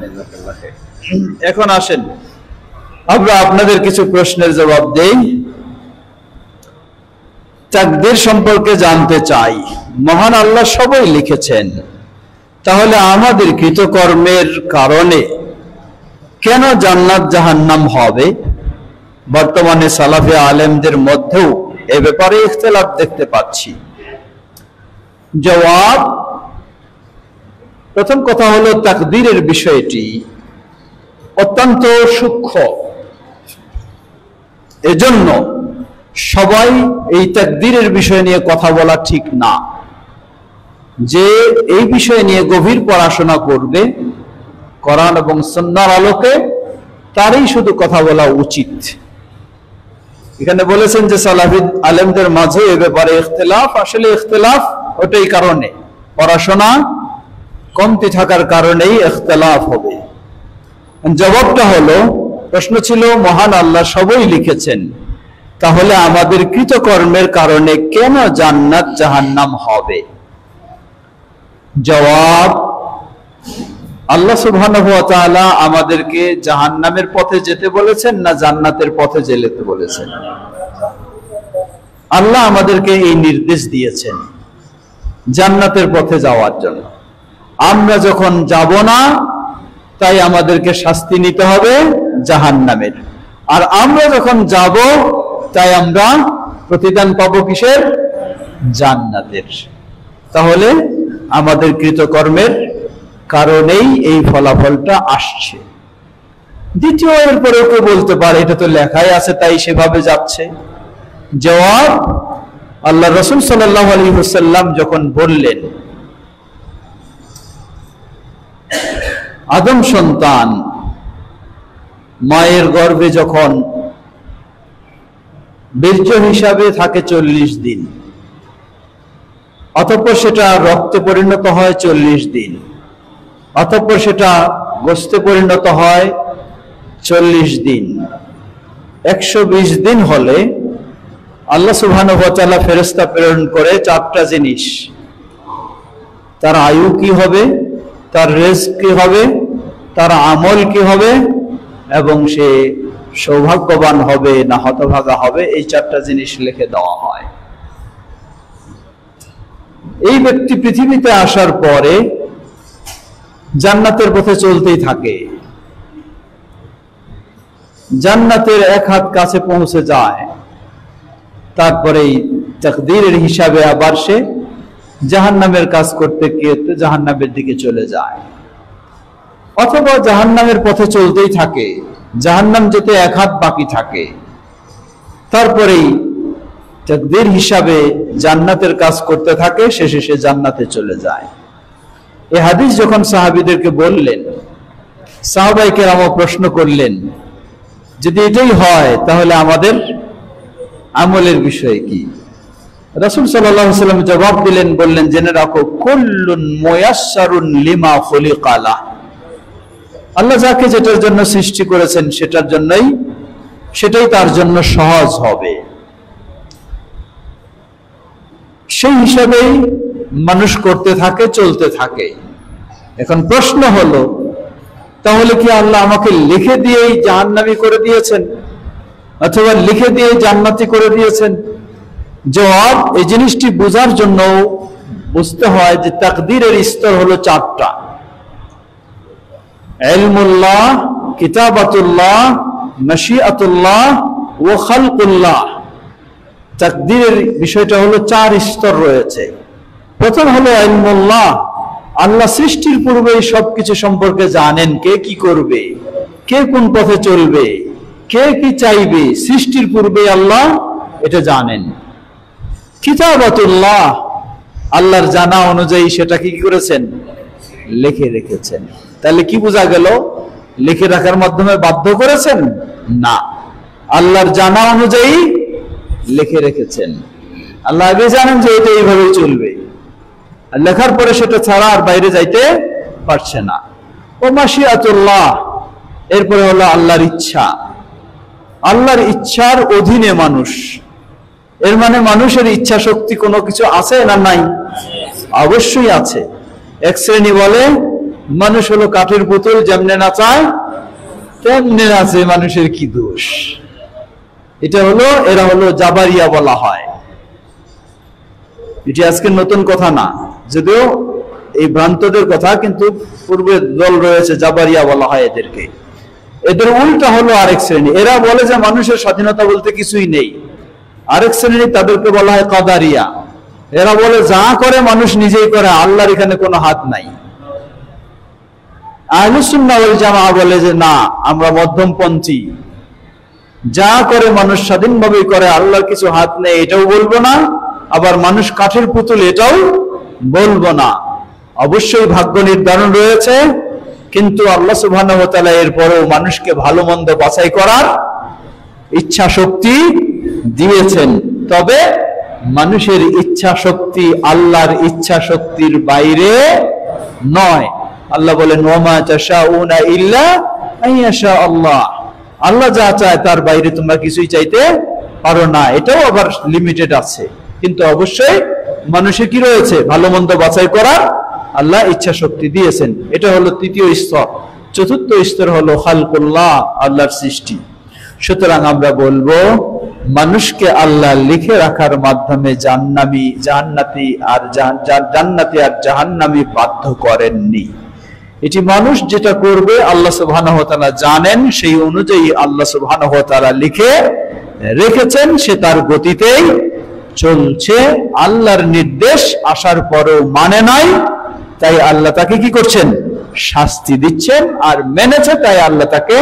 এখন আসেন আমরা আপনাদের কিছু প্রশ্নের জবাব দেই। তাকদীর সম্পর্কে জানতে চাই। মহান আল্লাহ সবই লিখেছেন, তাহলে আমাদের কৃতকর্মের কারণে কেন জান্নাত জাহান্নাম হবে? বর্তমানে সালাফে আলেমদের মধ্যেও এ ব্যাপারে ইখতিলাফ দেখতে পাচ্ছি। জবাব, প্রথম কথা হলো তাকদীরের বিষয়টি অত্যন্ত সূক্ষ্ম, এজন্য সবাই এই তাকদীরের বিষয় নিয়ে কথা বলা ঠিক না। যে এই বিষয় নিয়ে গভীর পড়াশোনা করবে কোরআন এবং সুন্নাহর আলোকে, তারই শুধু কথা বলা উচিত। এখানে বলেছেন যে সালাফি আলেমদের মাঝে এ ব্যাপারে ইখতিলাফ। আসলে ইখতিলাফ ওটাই কারণে, পড়াশোনা কমতি থাকার কারণেই ইখতিলাফ হবে। জবাবটা হলো, প্রশ্ন ছিল মহান আল্লাহ সবই লিখেছেন, তাহলে আমাদের কৃতকর্মের কারণে কেন জান্নাত জাহান্নাম হবে? জবাব, আল্লাহ সুবহানাহু ওয়া তাআলা আমাদেরকে জাহান্নামের পথে যেতে বলেছেন না জান্নাতের পথে যেতে বলেছেন? আল্লাহ আমাদেরকে এই নির্দেশ দিয়েছেন জান্নাতের পথে যাওয়ার জন্য। আমরা যখন যাব না, তাই আমাদেরকে শাস্তি নিতে হবে জাহান্নামের। আর আমরা যখন যাব, তাই আমরা প্রতিদান পাবো কিসের? জান্নাতের। তাহলে আমাদের কৃতকর্মের কারণেই এই ফলাফলটা আসছে। দ্বিতীয়, এরপরেও কেউ বলতে পারে এটা তো লেখাই আছে তাই সেভাবে যাচ্ছে। জবাব, আল্লাহ রাসূল সাল্লাল্লাহু আলাইহি ওয়াসাল্লাম যখন বললেন আদম সন্তান মায়ের গর্ভে যখন বীর্য হিসাবে থাকে 40 দিন, অতঃপর সেটা রক্তে পরিণত হয় 40 দিন, অতঃপর সেটা গোশতে পরিণত হয় 40 দিন, 120 দিন হলে আল্লাহ সুবহানাহু ওয়া তাআলা ফেরেশতা প্রেরণ করে 4টা জিনিস। তার আয়ু কি হবে, তার রিজক কি হবে, তার আমল কি হবে, এবং সে সৌভাগ্যবান হবে না হতভাগা হবে, এই 4টা জিনিস লিখে দেওয়া হয়। এই ব্যক্তি পৃথিবীতে আসার পরে জান্নাতের পথে চলতেই থাকে, জান্নাতের এক হাত কাছে পৌঁছে যায়, তারপরেই তাকদীরের হিসাবে আবার সে জাহান্নামের কাজ করতে গিয়ে জাহান্নামের দিকে চলে যায়। অথবা জাহান্নামের পথে চলতেই থাকে, জাহান্নাম যেতে এক হাত বাকি থাকে, তারপরেই তাকদীর হিসাবে জান্নাতের কাজ করতে থাকে, শেষে সে জান্নাতে চলে যায়। এই হাদিস যখন সাহাবীদেরকে বললেন, সাহাবায়ে কেরামও প্রশ্ন করলেন, যদি এটাই হয় তাহলে আমাদের আমলের বিষয় কি? রাসূল সাল্লাল্লাহু আলাইহি ওয়াসাল্লাম জবাব দিলেন, বললেন, জেনে রাখো কুল্লুন মুয়াসসারুন লিমা খুলিকা লাহ। আল্লাহ যাকে যেটার জন্য সৃষ্টি করেছেন সেটাই তার জন্য সহজ হবে। সেই হিসাবেই মানুষ করতে থাকে, চলতে থাকে। এখন প্রশ্ন হলো, তাহলে কি আল্লাহ আমাকে লিখে দিয়েই জাহান্নামী করে দিয়েছেন অথবা লিখে দিয়ে জান্নাতি করে দিয়েছেন? জবাব, এই জিনিসটি বোঝার জন্য বুঝতে হয় যে তাকদীরের স্তর হলো 4টা। ইলমুল্লাহ, কিতাবাতুল্লাহ, মাশিআতুল্লাহ ও খালকুল্লাহ। তাকদীরের বিষয়টা হলো 4 স্তর রয়েছে। প্রথম হলো ইলমুল্লাহ, আল্লাহ সৃষ্টির পূর্বেই সবকিছু সম্পর্কে জানেন, কে কি করবে, কে কোন পথে চলবে, কে কি চাইবে, সৃষ্টির পূর্বে আল্লাহ এটা জানেন। কিতাবাতুল্লাহ, আল্লাহর জানা অনুযায়ী সেটা কি করেছেন? লিখে রেখেছেন। তাহলে কি বোঝা গেল? লিখে রাখার মাধ্যমে বাধ্য করেছেন না, আল্লাহর জানা অনুযায়ী লিখে রেখেছেন। আল্লাহ আগে জানেন যে এটা এইভাবেই চলবে, আর লেখার পরে সেটা ছাড়া আর বাইরে যাইতে পারছে না। ও মাশিআতুল্লাহ, এরপরে হলো আল্লাহর ইচ্ছা। আল্লাহর ইচ্ছার অধীনে মানুষ, এর মানে মানুষের ইচ্ছা শক্তি কোনো কিছু আছে না নাই? অবশ্যই আছে। এক শ্রেণী বলে মানুষ হলো কাঠের পুতুল, যেমনে নাচায় তেমনে নাচে, মানুষের কি দোষ? এরা হলো জাবারিয়া বলা হয়। এটি আজকে নতুন কথা না, যদিও এই ভ্রান্তদের কথা, কিন্তু পূর্বে দল রয়েছে জাবারিয়া বলা হয় এদেরকে। এদের উল্টা হলো আরেক শ্রেণী, এরা বলে যে মানুষের স্বাধীনতা বলতে কিছুই নেই। আরেক শ্রেণী, তাদেরকে বলা হয় কাদারিয়া। এরা বলে যা করে মানুষ নিজেই করে, আল্লাহর এখানে কোনো হাত নাই। আহলুস সুন্নাহ ওয়াল জামাআহ বলে যে না, আমরা মধ্যমপন্থী, যা করে মানুষ স্বাধীনভাবেই করে, আল্লাহর কিছু হাত নেই এটাও বলবো না, আবার মানুষ কাঠের পুতুল এটাও বলবো না। অবশ্যই ভাগ্য নির্ধারণ রয়েছে, কিন্তু আল্লাহ সুবহানাহু ওয়া তাআলা এরপরেও মানুষকে ভালো মন্দ বাছাই করার ইচ্ছা শক্তি দিয়েছেন। তবে মানুষের ইচ্ছা শক্তি আল্লাহর ইচ্ছা শক্তির বাইরে নয়। আল্লাহ বলেন ওয়ামা তাশাউনা ইল্লা আইয়াশা আল্লাহ, আল্লাহ যা চায় তার বাইরে তোমরা কিছুই চাইতে পারো না। এটাও আবার লিমিটেড আছে, কিন্তু অবশ্যই মানুষের কি রয়েছে? ভালো মন্দ বাছাই করার আল্লাহ ইচ্ছা শক্তি দিয়েছেন। এটা হলো তৃতীয় স্তর। চতুর্থ স্তর হলো খালকুল্লাহ, আল্লাহর সৃষ্টি। সুতরাং আমরা বলবো মানুষকে আল্লাহ লিখে রাখার মাধ্যমে জান্নাতি আর জাহান্নামী বাধ্য করেননি। এটি মানুষ যেটা করবে আল্লাহ সুবহানাহু ওয়া তাআলা জানেন, সেই অনুযায়ী আল্লাহ সুবহানাহু ওয়া তাআলা লিখে রেখেছেন, সে তার গতিতেই চলছে। আল্লাহর নির্দেশ আসার পরেও মানে নাই, তাই আল্লাহ তাকে কি করছেন? শাস্তি দিচ্ছেন। আর মেনেছে, তাই আল্লাহ তাকে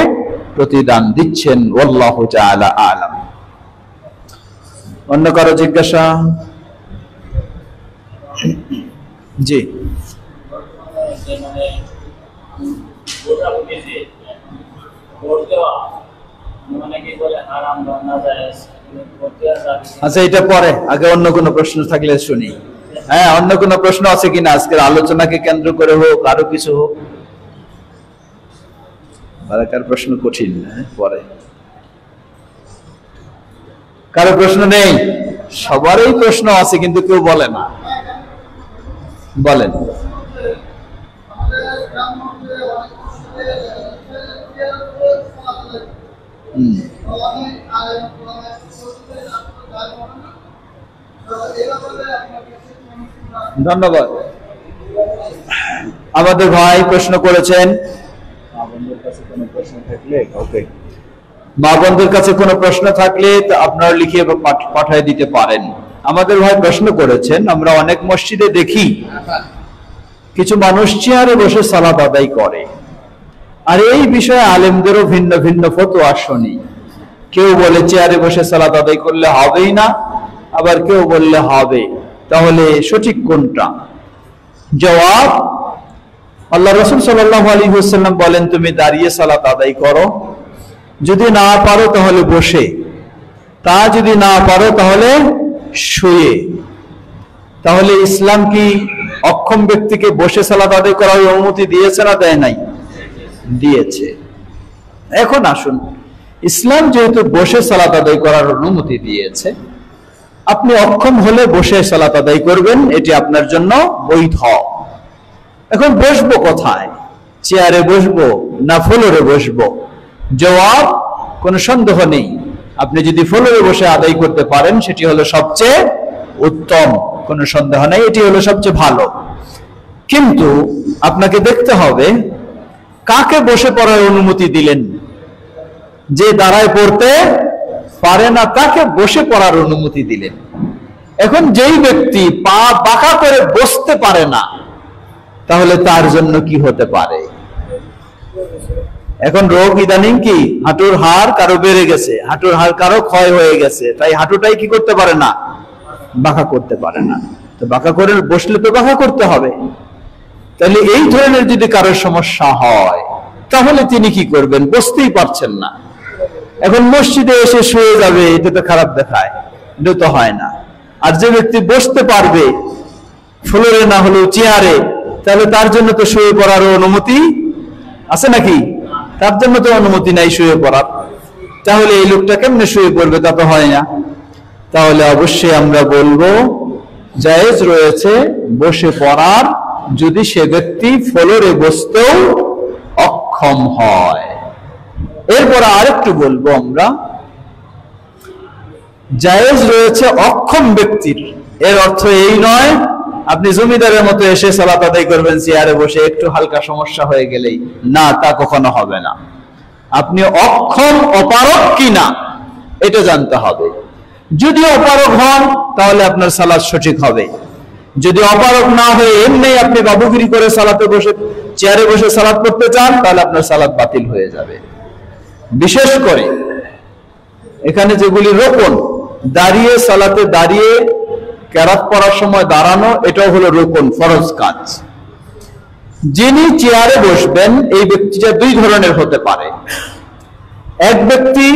প্রতিদান দিচ্ছেন। আল্লাহু তাআলা আ'লাম। অন্য কারো জিজ্ঞাসা? জি। আচ্ছা, এটা পরে, আগে অন্য কোনো প্রশ্ন থাকলে শুনি। হ্যাঁ, অন্য কোনো প্রশ্ন আছে কিনা আজকের আলোচনাকে কেন্দ্র করে হোক, আরো কিছু হোক? কার প্রশ্ন কঠিন? পরে কারো প্রশ্ন নেই? সবারই প্রশ্ন আছে, কিন্তু কেউ বলে না। বলেন। ধন্যবাদ। আমাদের ভাই প্রশ্ন করেছেন, মা বন্ধুর কাছে কোনো প্রশ্ন থাকলে আপনারা লিখে পাঠিয়ে দিতে পারেন। আমাদের ভাই প্রশ্ন করেছেন, আমরা অনেক মসজিদে দেখি কিছু মানুষ চেয়ারে বসে সালাত আদায় করে, আর এই বিষয়ে আলেমদেরও ভিন্ন ভিন্ন ফতোয়া শুনি। কেউ বলে চেয়ারে বসে সালাত আদায় করলে হবেই না, আবার কেউ বললে হবে। তাহলে সঠিক কোনটা? জবাব, আল্লাহ রাসূল সাল্লাল্লাহু আলাইহি ওয়াসাল্লাম বলেন, তুমি দাঁড়িয়ে সালাত আদায় করো, যদি না পারো তাহলে বসে, তা যদি না পারো তাহলে শুয়ে। তাহলে ইসলাম কি অক্ষম ব্যক্তিকে বসে সালাত আদায় করার অনুমতি দিয়েছে না দেয় নাই? দিয়েছে। এখন আসুন, ইসলাম যেহেতু বসে সালাত আদায় করার অনুমতি দিয়েছে, আপনি অক্ষম হলে বসে সালাত আদায় করবেন, এটি আপনার জন্য বৈধ। এখন বসবো কোথায়? চেয়ারে বসবো না ফ্লোরে বসবো? জবাব, কোনো সন্দেহ নেই, আপনি যদি ফ্লোরে বসে আদায় করতে পারেন সেটি হলো সবচেয়ে উত্তম, কোনো সন্দেহ নেই, এটি হলো সবচেয়ে ভালো। কিন্তু আপনাকে দেখতে হবে কাকে বসে পড়ার অনুমতি দিলেন। যে দাঁড়ায় পড়তে পারে না তাকে বসে পড়ার অনুমতি দিলেন। এখন যেই ব্যক্তি পা বাঁকা করে বসতে পারে না, তাহলে তার জন্য কি হতে পারে? এখন রোগ ইদানিং কি, হাঁটুর হাড় কারো বেড়ে গেছে, হাঁটুর হাড় কারো ক্ষয় হয়ে গেছে, তাই হাঁটুটাই কি করতে পারে না? বাঁকা করতে পারে না। তো বাঁকা করে বসলে তো বাঁকা করতে হবে। তাহলে এই ধরনের যদি কারোর সমস্যা হয়, তাহলে তিনি কি করবেন? বসতেই পারছেন না, এখন মসজিদে এসে শুয়ে যাবে, এটা তো খারাপ দেখায়, এটা তো হয় না। আর যে ব্যক্তি বসতে পারবে, ফ্লোরে না হলেও চেয়ারে, তাহলে তার জন্য তো শুয়ে পড়ার অনুমতি আছে নাকি? তার জন্য তো অনুমতি নাই শুয়ে পড়ার, তাহলে এই লোকটা কেমনে শুয়ে পড়বে? তা তো হয় না। তাহলে অবশ্যই আমরা বলবো জায়েজ রয়েছে বসে পড়ার, যদি সে ব্যক্তি ফ্লোরে বসতেও অক্ষম হয়। এরপর আরেকটু বলবো আমরা, জায়েজ রয়েছে অক্ষম ব্যক্তির। এর অর্থ এই নয় আপনি জমিদারের মতো এসে সালাত আদায় করবেন চেয়ারে বসে, একটু হালকা সমস্যা হয়ে গেলেই, না, তা কখনো হবে না। আপনি অক্ষম, অপারগ কিনা এটা জানতে হবে। যদি অপারগ হন তাহলে আপনার সালাত সঠিক হবে। যদি অপারগ না হয়ে এমনি আপনি বাবুগিরি করে সালাতে বসে চেয়ারে বসে সালাত পড়তে চান, তাহলে আপনার সালাত বাতিল হয়ে যাবে। বিশেষ করে এখানে যেগুলি রোকন, দাঁড়িয়ে সালাতে দাঁড়িয়ে কেরাত পড়ার সময় দাঁড়ানো, এটাও হলো রোকন, ফরজ কাজ। যিনি চেয়ারে বসবেন এই ব্যক্তিটা দুই ধরনের হতে পারে। এক ব্যক্তি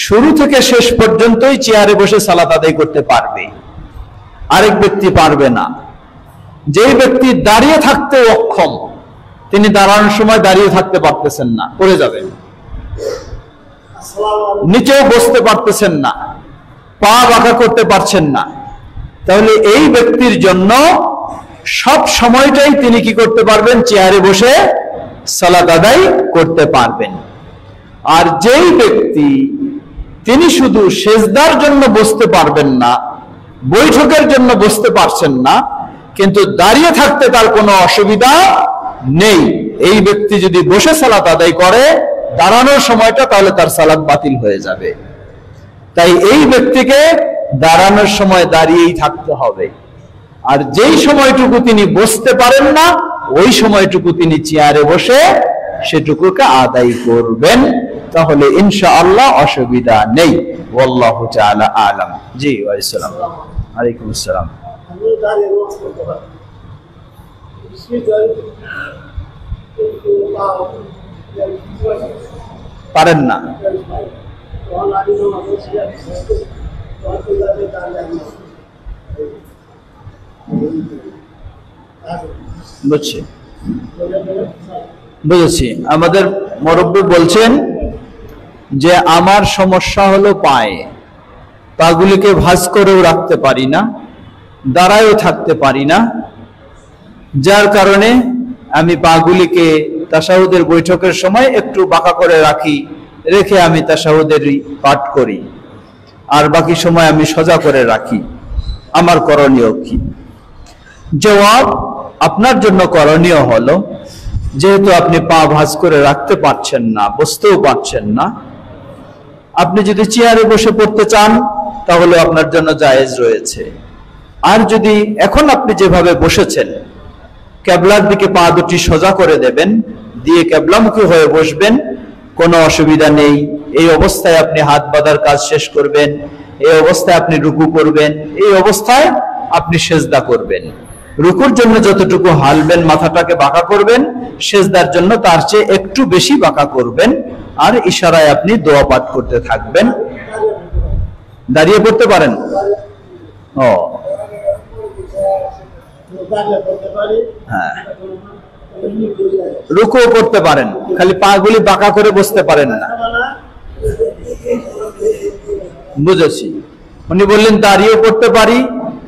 শুরু থেকে শেষ পর্যন্তই চেয়ারে বসে সালাত আদায় করতে পারবে, আরেক ব্যক্তি পারবে না। যেই ব্যক্তি দাঁড়িয়ে থাকতে অক্ষম, তিনি দাঁড়ানোর সময় দাঁড়িয়ে থাকতে পারতেছেন না, পড়ে যাবেন। নিচেও বসতে পারতেছেন না, পা বাঁকা করতে পারছেন না, তাহলে এই ব্যক্তির জন্য সব সময়টাই তিনি কি করতে পারবেন? চেয়ারে বসে সালাত আদায় করতে পারবেন। আর যেই ব্যক্তি তিনি শুধু সেজদার জন্য বসতে পারবেন না, বৈঠকের জন্য বসতে পারছেন না, কিন্তু দাঁড়িয়ে থাকতে তার কোনো অসুবিধা নেই, এই ব্যক্তি যদি বসে সালাত আদায় করে দাঁড়ানোর সময়টা, তাহলে তার সালাত বাতিল হয়ে যাবে। তাই এই ব্যক্তিকে দাঁড়ানোর সময় দাঁড়িয়েই থাকতে হবে। আর যেই সময়টুকু তিনি বসতে পারেন না, ওই সময়টুকু তিনি চেয়ারে বসে সেটুকুকে আদায় করবেন, তাহলে ইনশাআল্লাহ অসুবিধা নেই। আল্লাহু তাআলা আলাম। জি, ওয়ালাইকুম আলাইকুম আসসালাম। পারেন না? বুঝেছি। আমাদের মুরব্বি বলছেন যে আমার সমস্যা হলো পায়ে, পাগুলিকে ভাঁজ করেও রাখতে পারি না, দাঁড়ায়ও থাকতে পারি না, যার কারণে আমি পাগুলিকে তাশাহুদের বৈঠকের সময় একটু বাঁকা করে রাখি, রেখে আমি তাশাহুদেরই পাঠ করি, আর বাকি সময় আমি সোজা করে রাখি। আমার করণীয় কি? জবাব, আপনার জন্য করণীয় হলো, যেহেতু আপনি পা ভাঁজ করে রাখতে পারছেন না, বসতেও পারছেন না, আপনি যদি চেয়ারে বসে পড়তে চান তাহলে আপনার জন্য জায়েজ রয়েছে। আর যদি এখন আপনি যেভাবে বসেছেন কিবলার দিকে পা দুটি সোজা করে দেবেন, দিয়ে কিবলামুখী হয়ে বসবেন, কোনো অসুবিধা নেই। এই অবস্থায় আপনি হাত বাঁধার কাজ শেষ করবেন, এই অবস্থায় আপনি রুকু করবেন, এই অবস্থায় আপনি সেজদা করবেন। রুকুর জন্য যতটুকু হালবেন, মাথাটাকে বাঁকা করবেন, সেজদার জন্য তার চেয়ে একটু বেশি বাঁকা করবেন, আর ইশারায় আপনি দোয়া পাঠ করতে থাকবেন। দাঁড়িয়ে পড়তে পারেন? ও হ্যাঁ, রুকুও করতে পারেন, খালি পাগুলি বাঁকা করে বসতে পারেন না। বুঝেছি। উনি বললেন দাঁড়িয়ে পড়তে পারি,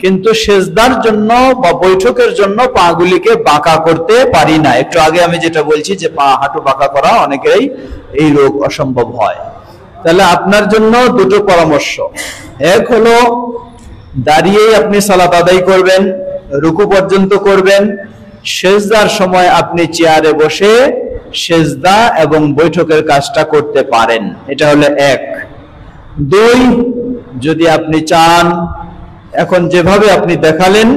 কিন্তু সেজদার জন্য বা বৈঠকের জন্য পাগুলিকে বাঁকা করতে পারি না। একটু আগে আমি যেটা বলছি যে পা হাঁটু বাঁকা করা অনেকেরই এই রোগ অসম্ভব হয়। তাহলে আপনার জন্য দুটো পরামর্শ। এক হলো দাঁড়িয়েই আপনি সালাত আদায় করবেন, রুকু পর্যন্ত করবেন, সেজদার সময় আপনি চেয়ারে বসে সেজদা এবং বৈঠকের কাজটা করতে পারেন। এটা হলো এক। দুই, যদি আপনি চান, এখন যেভাবে আপনি দেখালেন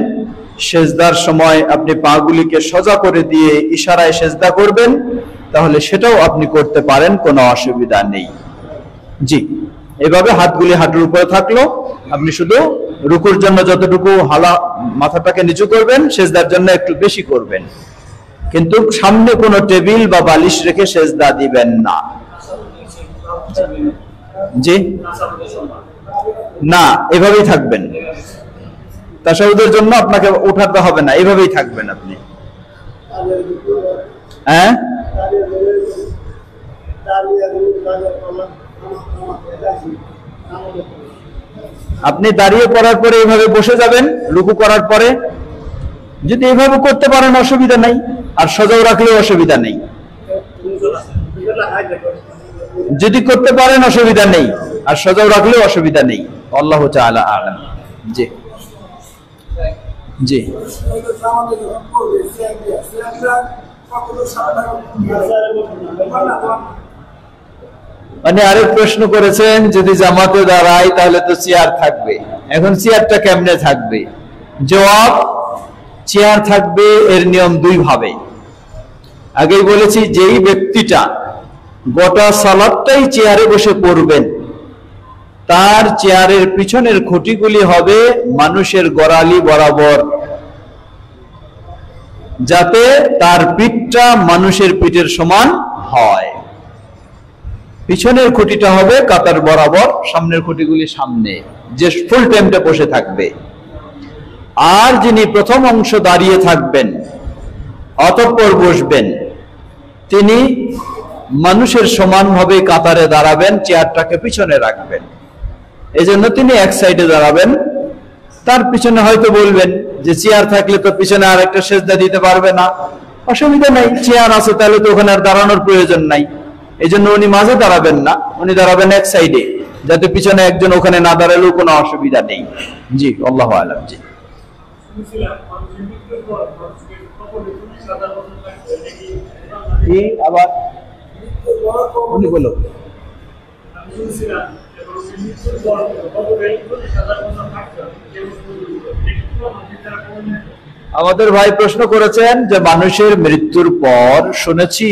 সেজদার সময় আপনি পাগুলিকে সোজা করে দিয়ে ইশারায় সেজদা করবেন, তাহলে সেটাও আপনি করতে পারেন, কোনো অসুবিধা নেই। জি, এভাবে হাতগুলি হাঁটুর উপরে থাকলো, আপনি শুধু রুকুর জন্য যতটুকু হালা মাথাটাকে নিচু করবেন, সেজদার জন্য একটু বেশি করবেন, কিন্তু সামনে কোনো টেবিল বা বালিশ রেখে সেজদা দিবেন না। জি না, এভাবেই থাকবেন। তাশাহুদের জন্য আপনাকে উঠাতে হবে না, এভাবেই থাকবেন আপনি। হ্যাঁ, আপনি দাঁড়িয়ে পড়ার পরে এইভাবে বসে যাবেন, রুকু করার পরে যদি এইভাবে করতে পারেন অসুবিধা নাই, আর সোজাও রাখলেও অসুবিধা নেই। যদি করতে পারেন অসুবিধা নেই, আর সোজাও রাখলেও অসুবিধা নেই। আল্লাহু তাআলা আ'লাম। জি জি। মানে আরেক প্রশ্ন করেছেন, যদি জামাতে দাঁড়াই তাহলে তো চেয়ার থাকবে, এখন চেয়ারটা কেমনে থাকবে? জবাব, চেয়ার থাকবে এর নিয়ম দুই ভাবে। আগেই বলেছি, যেই ব্যক্তিটা গোটা সালাতটাই চেয়ারে বসে পড়বেন, তার চেয়ারের পিছনের খুঁটিগুলি হবে মানুষের গোড়ালি বরাবর, যাতে তার পিঠটা মানুষের পিঠের সমান হয়। পিছনের খুঁটিটা হবে কাতার বরাবর, সামনের খুঁটিগুলি সামনে, যে ফুল টাইমটা বসে থাকবে। আর যিনি প্রথম অংশ দাঁড়িয়ে থাকবেন অতঃপর বসবেন, তিনি মানুষের সমানভাবে কাতারে দাঁড়াবেন, চেয়ারটাকে পিছনে রাখবেন। এজন্য তিনি এক সাইডে দাঁড়াবেন। তার পিছনে হয়তো বলবেন যে চেয়ার থাকলে তো পিছনে আর একটা সেজদা দিতে পারবে না, অসুবিধা নাই, চেয়ার আছে তাহলে তো ওখানে আর দাঁড়ানোর প্রয়োজন নাই। এই জন্য উনি মাঝে দাঁড়াবেন না, উনি দাঁড়াবেন এক সাইডে, যাতে পিছনে একজন ওখানে না দাঁড়ালেও কোনো অসুবিধা নেই। জি, আল্লাহু আ'লাম। জি। আবার উনি বলো। আমাদের ভাই প্রশ্ন করেছেন যে মানুষের মৃত্যুর পর শুনেছি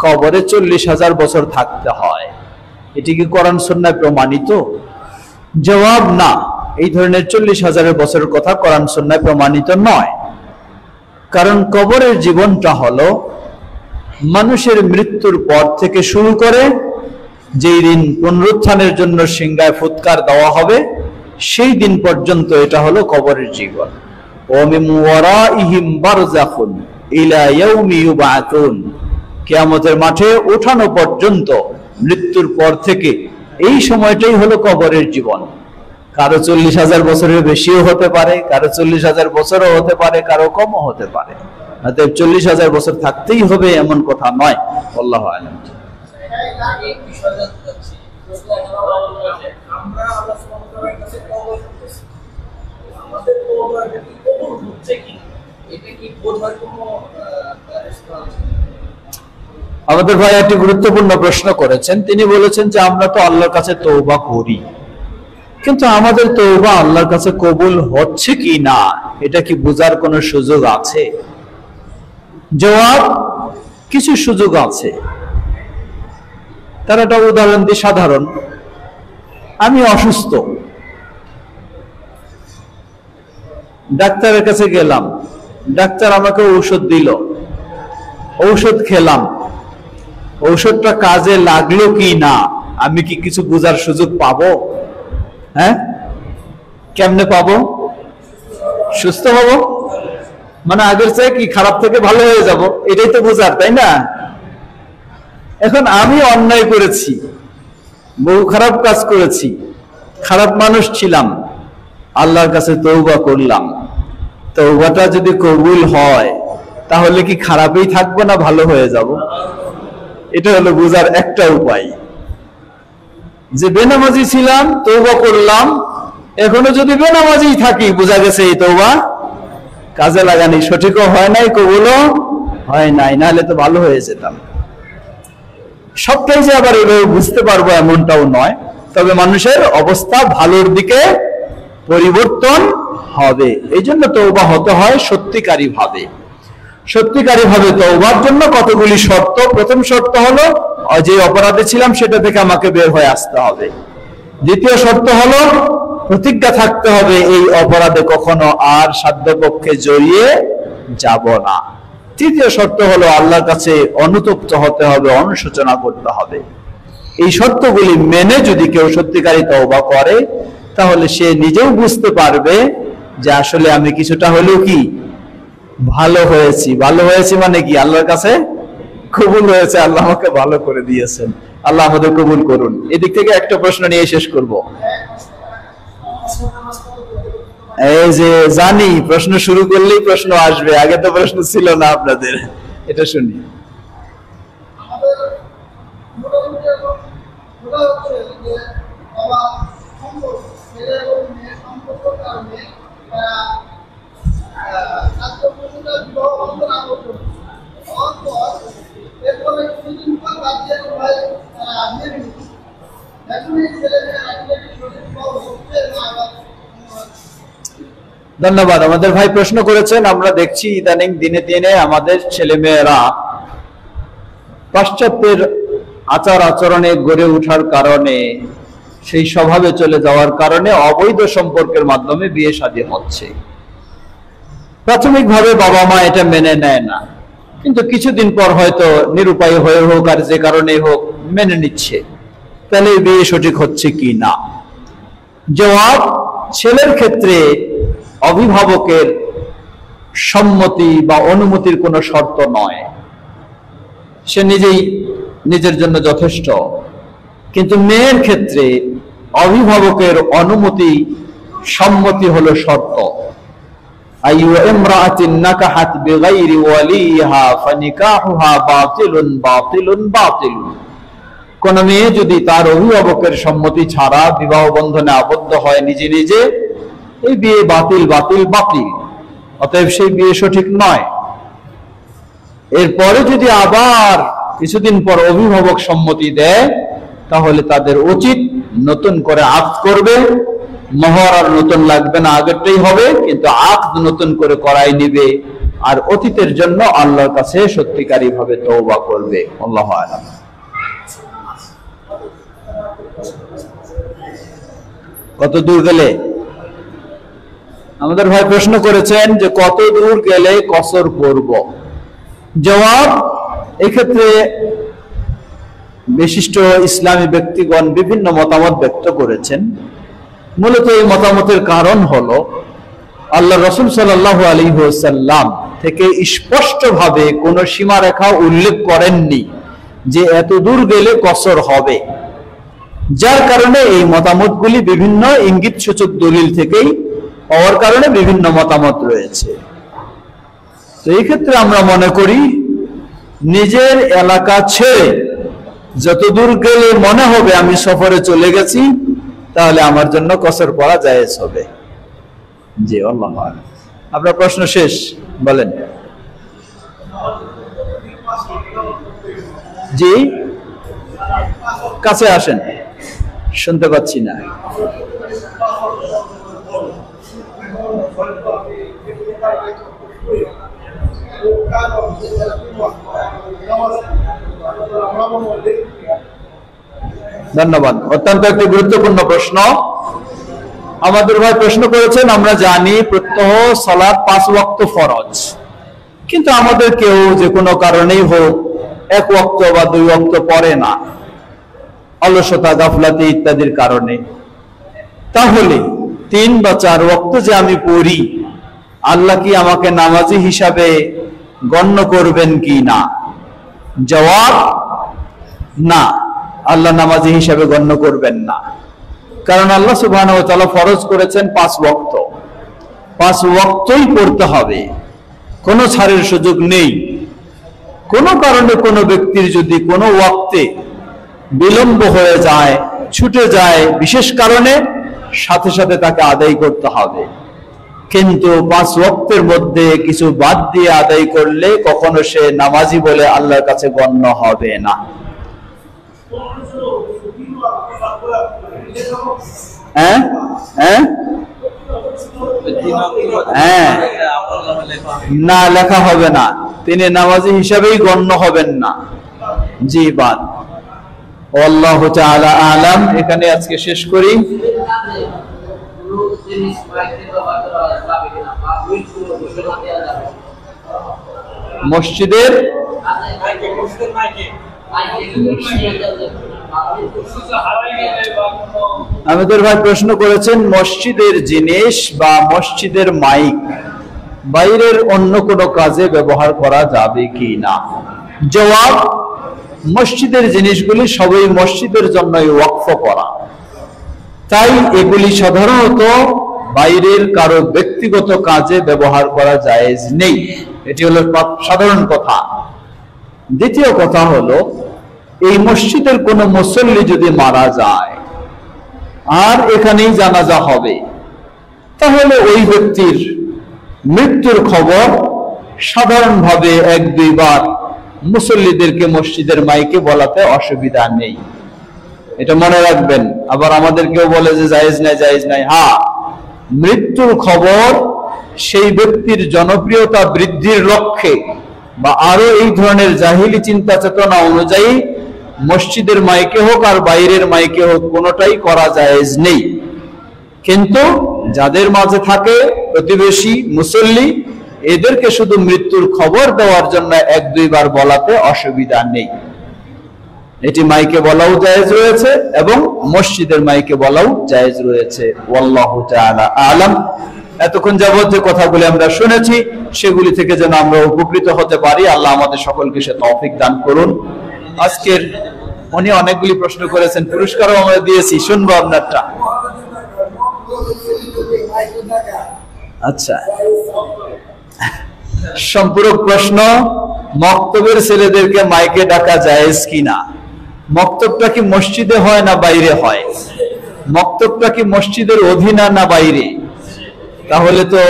কবরে 40,000 বছর থাকতে হয়, এটি কি কোরআন সুন্নাহয় প্রমাণিত? জবাব, না, এই ধরনের 40,000 বছরের কথা কোরআন সুন্নাহয় প্রমাণিত নয়। কারণ কবরের জীবনটা হলো মানুষের মৃত্যুর পর থেকে শুরু করে যেই দিন পুনরুত্থানের জন্য সিংহায় ফুৎকার দেওয়া হবে, সেই দিন পর্যন্ত এটা হলো কবরের জীবন। ওয়া মিন ওয়ারাইহিম বারযাখুন ইলা ইয়াউমি ইউবআতুন, কিয়ামতের মাঠে ওঠানো পর্যন্ত, মৃত্যুর পর থেকে এই সময়টাই হলো কবরের জীবন। কারো 40,000 বছরের বেশিও হতে পারে, কারো 40,000 বছরও হতে পারে, কারো কমও হতে পারে। অতএব 40,000 বছর থাকতেই হবে এমন কথা নয়। আল্লাহু আ'লাম। আমাদের ভাই একটি গুরুত্বপূর্ণ প্রশ্ন করেছেন। তিনি বলেছেন যে আমরা তো আল্লাহর কাছে তওবা করি, কিন্তু আমাদের তওবা আল্লাহর কাছে কবুল হচ্ছে কি না এটা কি বোঝার কোনো সুযোগ আছে? জবাব, কিছু সুযোগ আছে। তার একটা উদাহরণ দিই, সাধারণ। আমি অসুস্থ, ডাক্তারের কাছে গেলাম, ডাক্তার আমাকে ঔষধ দিল, ঔষধ খেলাম, ঔষধটা কাজে লাগলো কি না আমি কি কিছু বোঝার সুযোগ পাবো? হ্যাঁ, কেমনে পাবো? সুস্থ হব, মানে আগের চেয়ে কি খারাপ থেকে ভালো হয়ে যাব, এটাই তো বোঝার, তাই না? এখন আমি অন্যায় করেছি, বহু খারাপ কাজ করেছি, খারাপ মানুষ ছিলাম, আল্লাহর কাছে তওবা করলাম, তওবাটা যদি কবুল হয় তাহলে কি খারাপই থাকবো না ভালো হয়ে যাব? এটা হলো বোঝার একটা উপায়। যে বেনামাজি ছিলাম, তওবা করলাম, এখনো যদি বেনামাজি থাকি, বোঝা গেছে এই তওবা কাজে লাগানি, সঠিকও হয় নাই, কবুলও হয় নাই, নাহলে তো ভালো হয়ে যেতাম। সবটাই যে আবার এভাবে বুঝতে পারবো এমনটাও নয়, তবে মানুষের অবস্থা ভালোর দিকে পরিবর্তন হবে। এই জন্য তওবা হতে হয় সত্যিকারী ভাবে। সত্যিকারী ভাবে তওবার জন্য কতগুলি শর্ত। প্রথম শর্ত হলো যে অপরাধে ছিলাম সেটা থেকে আমাকে বের হয়ে আসতে হবে। দ্বিতীয় শর্ত হলো প্রতিজ্ঞা থাকতে হবে এই অপরাধে কখনো আর সাধ্যপক্ষে জড়িয়ে যাব না। তৃতীয় শর্ত হলো আল্লাহর কাছে অনুতপ্ত হতে হবে, অনুশোচনা করতে হবে। এই শর্তগুলি মেনে যদি কেউ সত্যিকারী তওবা করে, তাহলে সে নিজেও বুঝতে পারবে যে আসলে আমি কিছুটা হলেও কি ভালো হয়েছি। ভালো হয়েছি মানে কি? আল্লাহর কাছে কবুল হয়েছে, আল্লাহ আমাকে ভালো করে দিয়েছেন, আল্লাহ আমাদের কবুল করুন। এদিক থেকে একটা প্রশ্ন নিয়ে শেষ করব। এই যে জানি প্রশ্ন শুরু করলেই প্রশ্ন আসবে, আগে তো প্রশ্ন ছিল না আপনাদের, এটা শুনি। ধন্যবাদ। আমাদের ভাই প্রশ্ন করেছেন, আমরা দেখছি ইদানিং দিনে দিনে আমাদের ছেলে মেয়েরা পাশ্চাত্যের আচার আচরণে গড়ে ওঠার কারণে, সেই স্বভাবে চলে যাওয়ার কারণে অবৈধ সম্পর্কের মাধ্যমে বিয়ে শাদী হচ্ছে। প্রাথমিকভাবে বাবা মা এটা মেনে নেয় না, কিন্তু কিছুদিন পর হয়তো নিরুপায় হয়ে হোক আর যে কারণে হোক মেনে নিচ্ছে। তাহলে বিয়ে সঠিক হচ্ছে কি না? জবাব, ছেলের ক্ষেত্রে অভিভাবকের সম্মতি বা অনুমতির কোনো শর্ত নয়, সে নিজেই নিজের জন্য যথেষ্ট। কিন্তু মেয়ের ক্ষেত্রে অভিভাবকের অনুমতি, সম্মতি হলো শর্ত। আইয়ু ইমরাআতিন নাকাহাত বিগাইরি ওয়ালিহা ফানিকাহুহা বাতিলুন বাতিলুন বাতিলুন। কোন মেয়ে যদি তার অভিভাবকের সম্মতি ছাড়া বিবাহ বন্ধনে আবদ্ধ হয় নিজে নিজে, এই বিয়ে বাতিল বাতিল বাতিল, অতএব সেই বিয়ে সঠিক নয়। এরপরে যদি আবার কিছুদিন পর অভিভাবক সম্মতি দেয়, তাহলে তাদের উচিত নতুন করে আকদ করবে। মোহর আর নতুন লাগবে না, আগেরটাই হবে, কিন্তু আকদ নতুন করে করাই নিবে। আর অতীতের জন্য আল্লাহর কাছে সত্যিকারী ভাবে তওবা করবে। আল্লাহু আ'লাম। কত দূর গেলে? আমাদের ভাই প্রশ্ন করেছেন যে কত দূর গেলে কসর করব। জবাব, এক্ষেত্রে বিশিষ্ট ইসলামী ব্যক্তিগণ বিভিন্ন মতামত ব্যক্ত করেছেন। মূলত এই মতামতের কারণ হলো আল্লাহ রাসূল সাল্লাল্লাহু আলাইহি ওয়াসাল্লাম থেকে স্পষ্টভাবে কোনো সীমারেখা উল্লেখ করেননি যে এত দূর গেলে কসর হবে, যার কারণে এই মতামতগুলি বিভিন্ন ইঙ্গিত সূচক দলিল থেকেই হওয়ার কারণে বিভিন্ন মতামত রয়েছে। তো এই ক্ষেত্রে আমরা মনে করি নিজের এলাকা ছেড়ে যত দূর গেলে মনে হবে আমি সফরে চলে গেছি, তাহলে আমার জন্য কসর পড়া জায়েজ হবে। জি, আল্লাহু আ'লাম। আপনার প্রশ্ন শেষ, বলেন। জি, কাছে আসেন, শুনতে পাচ্ছি না। ধন্যবাদ। অত্যন্ত একটি গুরুত্বপূর্ণ প্রশ্ন আমাদের ভাই প্রশ্ন করেছেন। আমরা জানি প্রত্যহ সালাত 5 ওয়াক্ত ফরজ, কিন্তু আমাদের কেউ যে কোনো কারণেই হোক 1 ওয়াক্ত বা 2 ওয়াক্ত পড়ে না, অলসতা, গাফলাতি ইত্যাদির কারণে। তাহলে 3 বা 4 ওয়াক্ত যে আমি পড়ি, আল্লাহ কি আমাকে নামাজি হিসাবে গণ্য করবেন কি না? জবাব, না, আল্লাহ নামাজি হিসাবে গণ্য করবেন না। কারণ আল্লাহ সুবহানাহু ওয়া তাআলা ফরজ করেছেন 5 ওয়াক্ত, 5 ওয়াক্তই পড়তে হবে, কোনো ছাড়ের সুযোগ নেই। কোনো কারণে কোনো ব্যক্তির যদি কোনো ওয়াক্তে বিলম্ব হয়ে যায়, ছুটে যায় বিশেষ কারণে, সাথে সাথে তাকে আদায় করতে হবে। কিন্তু 5 ওয়াক্তের মধ্যে কিছু বাদ দিয়ে আদায় করলে কখনো সে নামাজি বলে আল্লাহর কাছে গণ্য হবে না। হ্যাঁ হ্যাঁ হ্যাঁ, না, লেখা হবে না, তিনি নামাজি হিসাবেই গণ্য হবেন না। জি, বাদ। আল্লাহু তাআলা আ'লাম। এখানে আজকে শেষ করি। মসজিদের আমাদের ভাই প্রশ্ন করেছেন মসজিদের জিনিস বা মসজিদের মাইক বাইরের অন্য কোনো কাজে ব্যবহার করা যাবে কি না। জবাব, মসজিদের জিনিসগুলি সবই মসজিদের জন্যই ওয়াকফ করা, তাই এগুলি সাধারণত বাইরের কারো ব্যক্তিগত কাজে ব্যবহার করা জায়েজ নেই। এটি হলো সাধারণ কথা। দ্বিতীয় কথা হলো, এই মসজিদের কোনো মুসল্লি যদি মারা যায় আর এখানেই জানাজা হবে, তাহলে ওই ব্যক্তির মৃত্যুর খবর সাধারণভাবে 1-2 বার মুসল্লিদেরকে মসজিদের মাইকে বলাতে অসুবিধা নেই। এটা মনে রাখবেন। আবার আমাদের কেউ বলে যে জায়েজ নাই, জায়েজ নাই। হ্যাঁ, মৃত্যুর খবর সেই ব্যক্তির জনপ্রিয়তা বৃদ্ধির লক্ষ্যে বা আরো এই ধরনের জাহিলি চিন্তা চেতনা অনুযায়ী মসজিদের মাইকে হোক আর বাইরের মাইকে হোক কোনোটাই করা জায়েজ নেই। কিন্তু যাদের মাঝে থাকে প্রতিবেশী মুসল্লি, এদেরকে শুধু মৃত্যুর খবর দেওয়ার জন্য 1-2 বার বলাতে অসুবিধা নেই। এটি মাইকে বলাও জায়েজ রয়েছে এবং মসজিদের মাইকে বলাও জায়েজ রয়েছে। ওয়াল্লাহু তাআলা আলাম। এতক্ষণ যাবত যে কথাগুলি আমরা শুনেছি সেগুলি থেকে যেন আমরা উপকৃত হতে পারি, আল্লাহ আমাদের সকলকে সে তৌফিক দান করুন। আজকের উনি অনেকগুলি প্রশ্ন করেছেন, পুরস্কারও আমরা দিয়েছি, শুনবো আপনারটা। আচ্ছা, সম্পূরক প্রশ্ন, মক্তবের ছেলেদেরকে মাইকে ডাকা জায়েজ কিনা? মক্তবটা কি মসজিদে হয় না বাইরে হয়? মক্তবটা কি মসজিদের অধীনে না বাইরে? তাহলে তো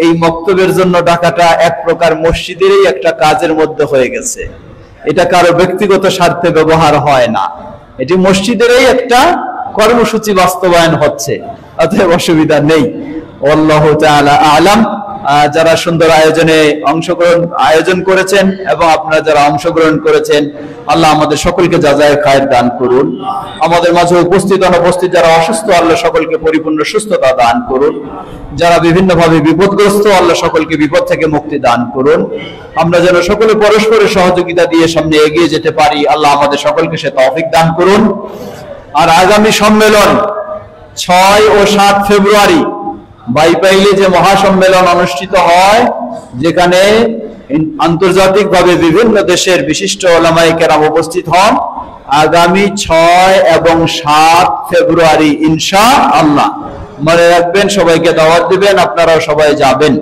এই মক্তবের জন্য ডাকাটা এক প্রকার মসজিদেরই একটা কাজের মধ্যে হয়ে গেছে। এটা কারো ব্যক্তিগত স্বার্থে ব্যবহার হয় না, এটি মসজিদেরই একটা কর্মসূচি বাস্তবায়ন হচ্ছে, অতএব অসুবিধা নেই। আল্লাহু তাআলা আলাম। যারা সুন্দর আয়োজন করেছেন এবং আপনারা যারা অংশগ্রহণ করেছেন, আল্লাহ আমাদের সকলকে জাযায়ে খায়ের দান করুন। আমাদের মাঝে উপস্থিত অনুপস্থিত যারা অসুস্থ, আল্লাহ সকলকে পরিপূর্ণ সুস্থতা দান করুন। যারা বিভিন্নভাবে বিপদগ্রস্ত, আল্লাহ সকলকে বিপদ থেকে মুক্তি দান করুন। আমরা যেন সকলে পরস্পরের সহযোগিতা দিয়ে সামনে এগিয়ে যেতে পারি, আল্লাহ আমাদের সকলকে সে তৌফিক দান করুন। আর আগামী সম্মেলন 6 ও 7 ফেব্রুয়ারি বাইপাইলে যে মহাসম্মেলন অনুষ্ঠিত হয়, যেখানে আন্তর্জাতিকভাবে বিভিন্ন দেশের বিশিষ্ট উলামায়ে কেরাম উপস্থিত হন, আগামী 6 এবং 7 ফেব্রুয়ারি ইনশাআল্লাহ। মনে রাখবেন, সবাইকে দাওয়াত দিবেন, আপনারাও সবাই যাবেন।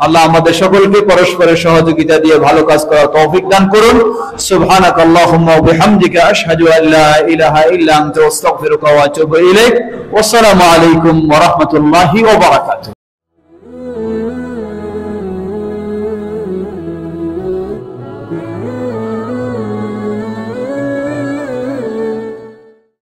আল্লাহ আমাদের সকলকে পরস্পরের সহযোগিতা দিয়ে ভালো কাজ করার তৌফিক দান করুন। সুবহানাকাল্লাহুম্মা ওয়া বিহামদিকা আশহাদু আল্লা ইলাহা ইল্লা আনতা আস্তাগফিরুকা ওয়া আতুবু ইলাইক। ওয়া আসসালামু আলাইকুম ওয়া রাহমাতুল্লাহি ওয়া বারাকাতুহু।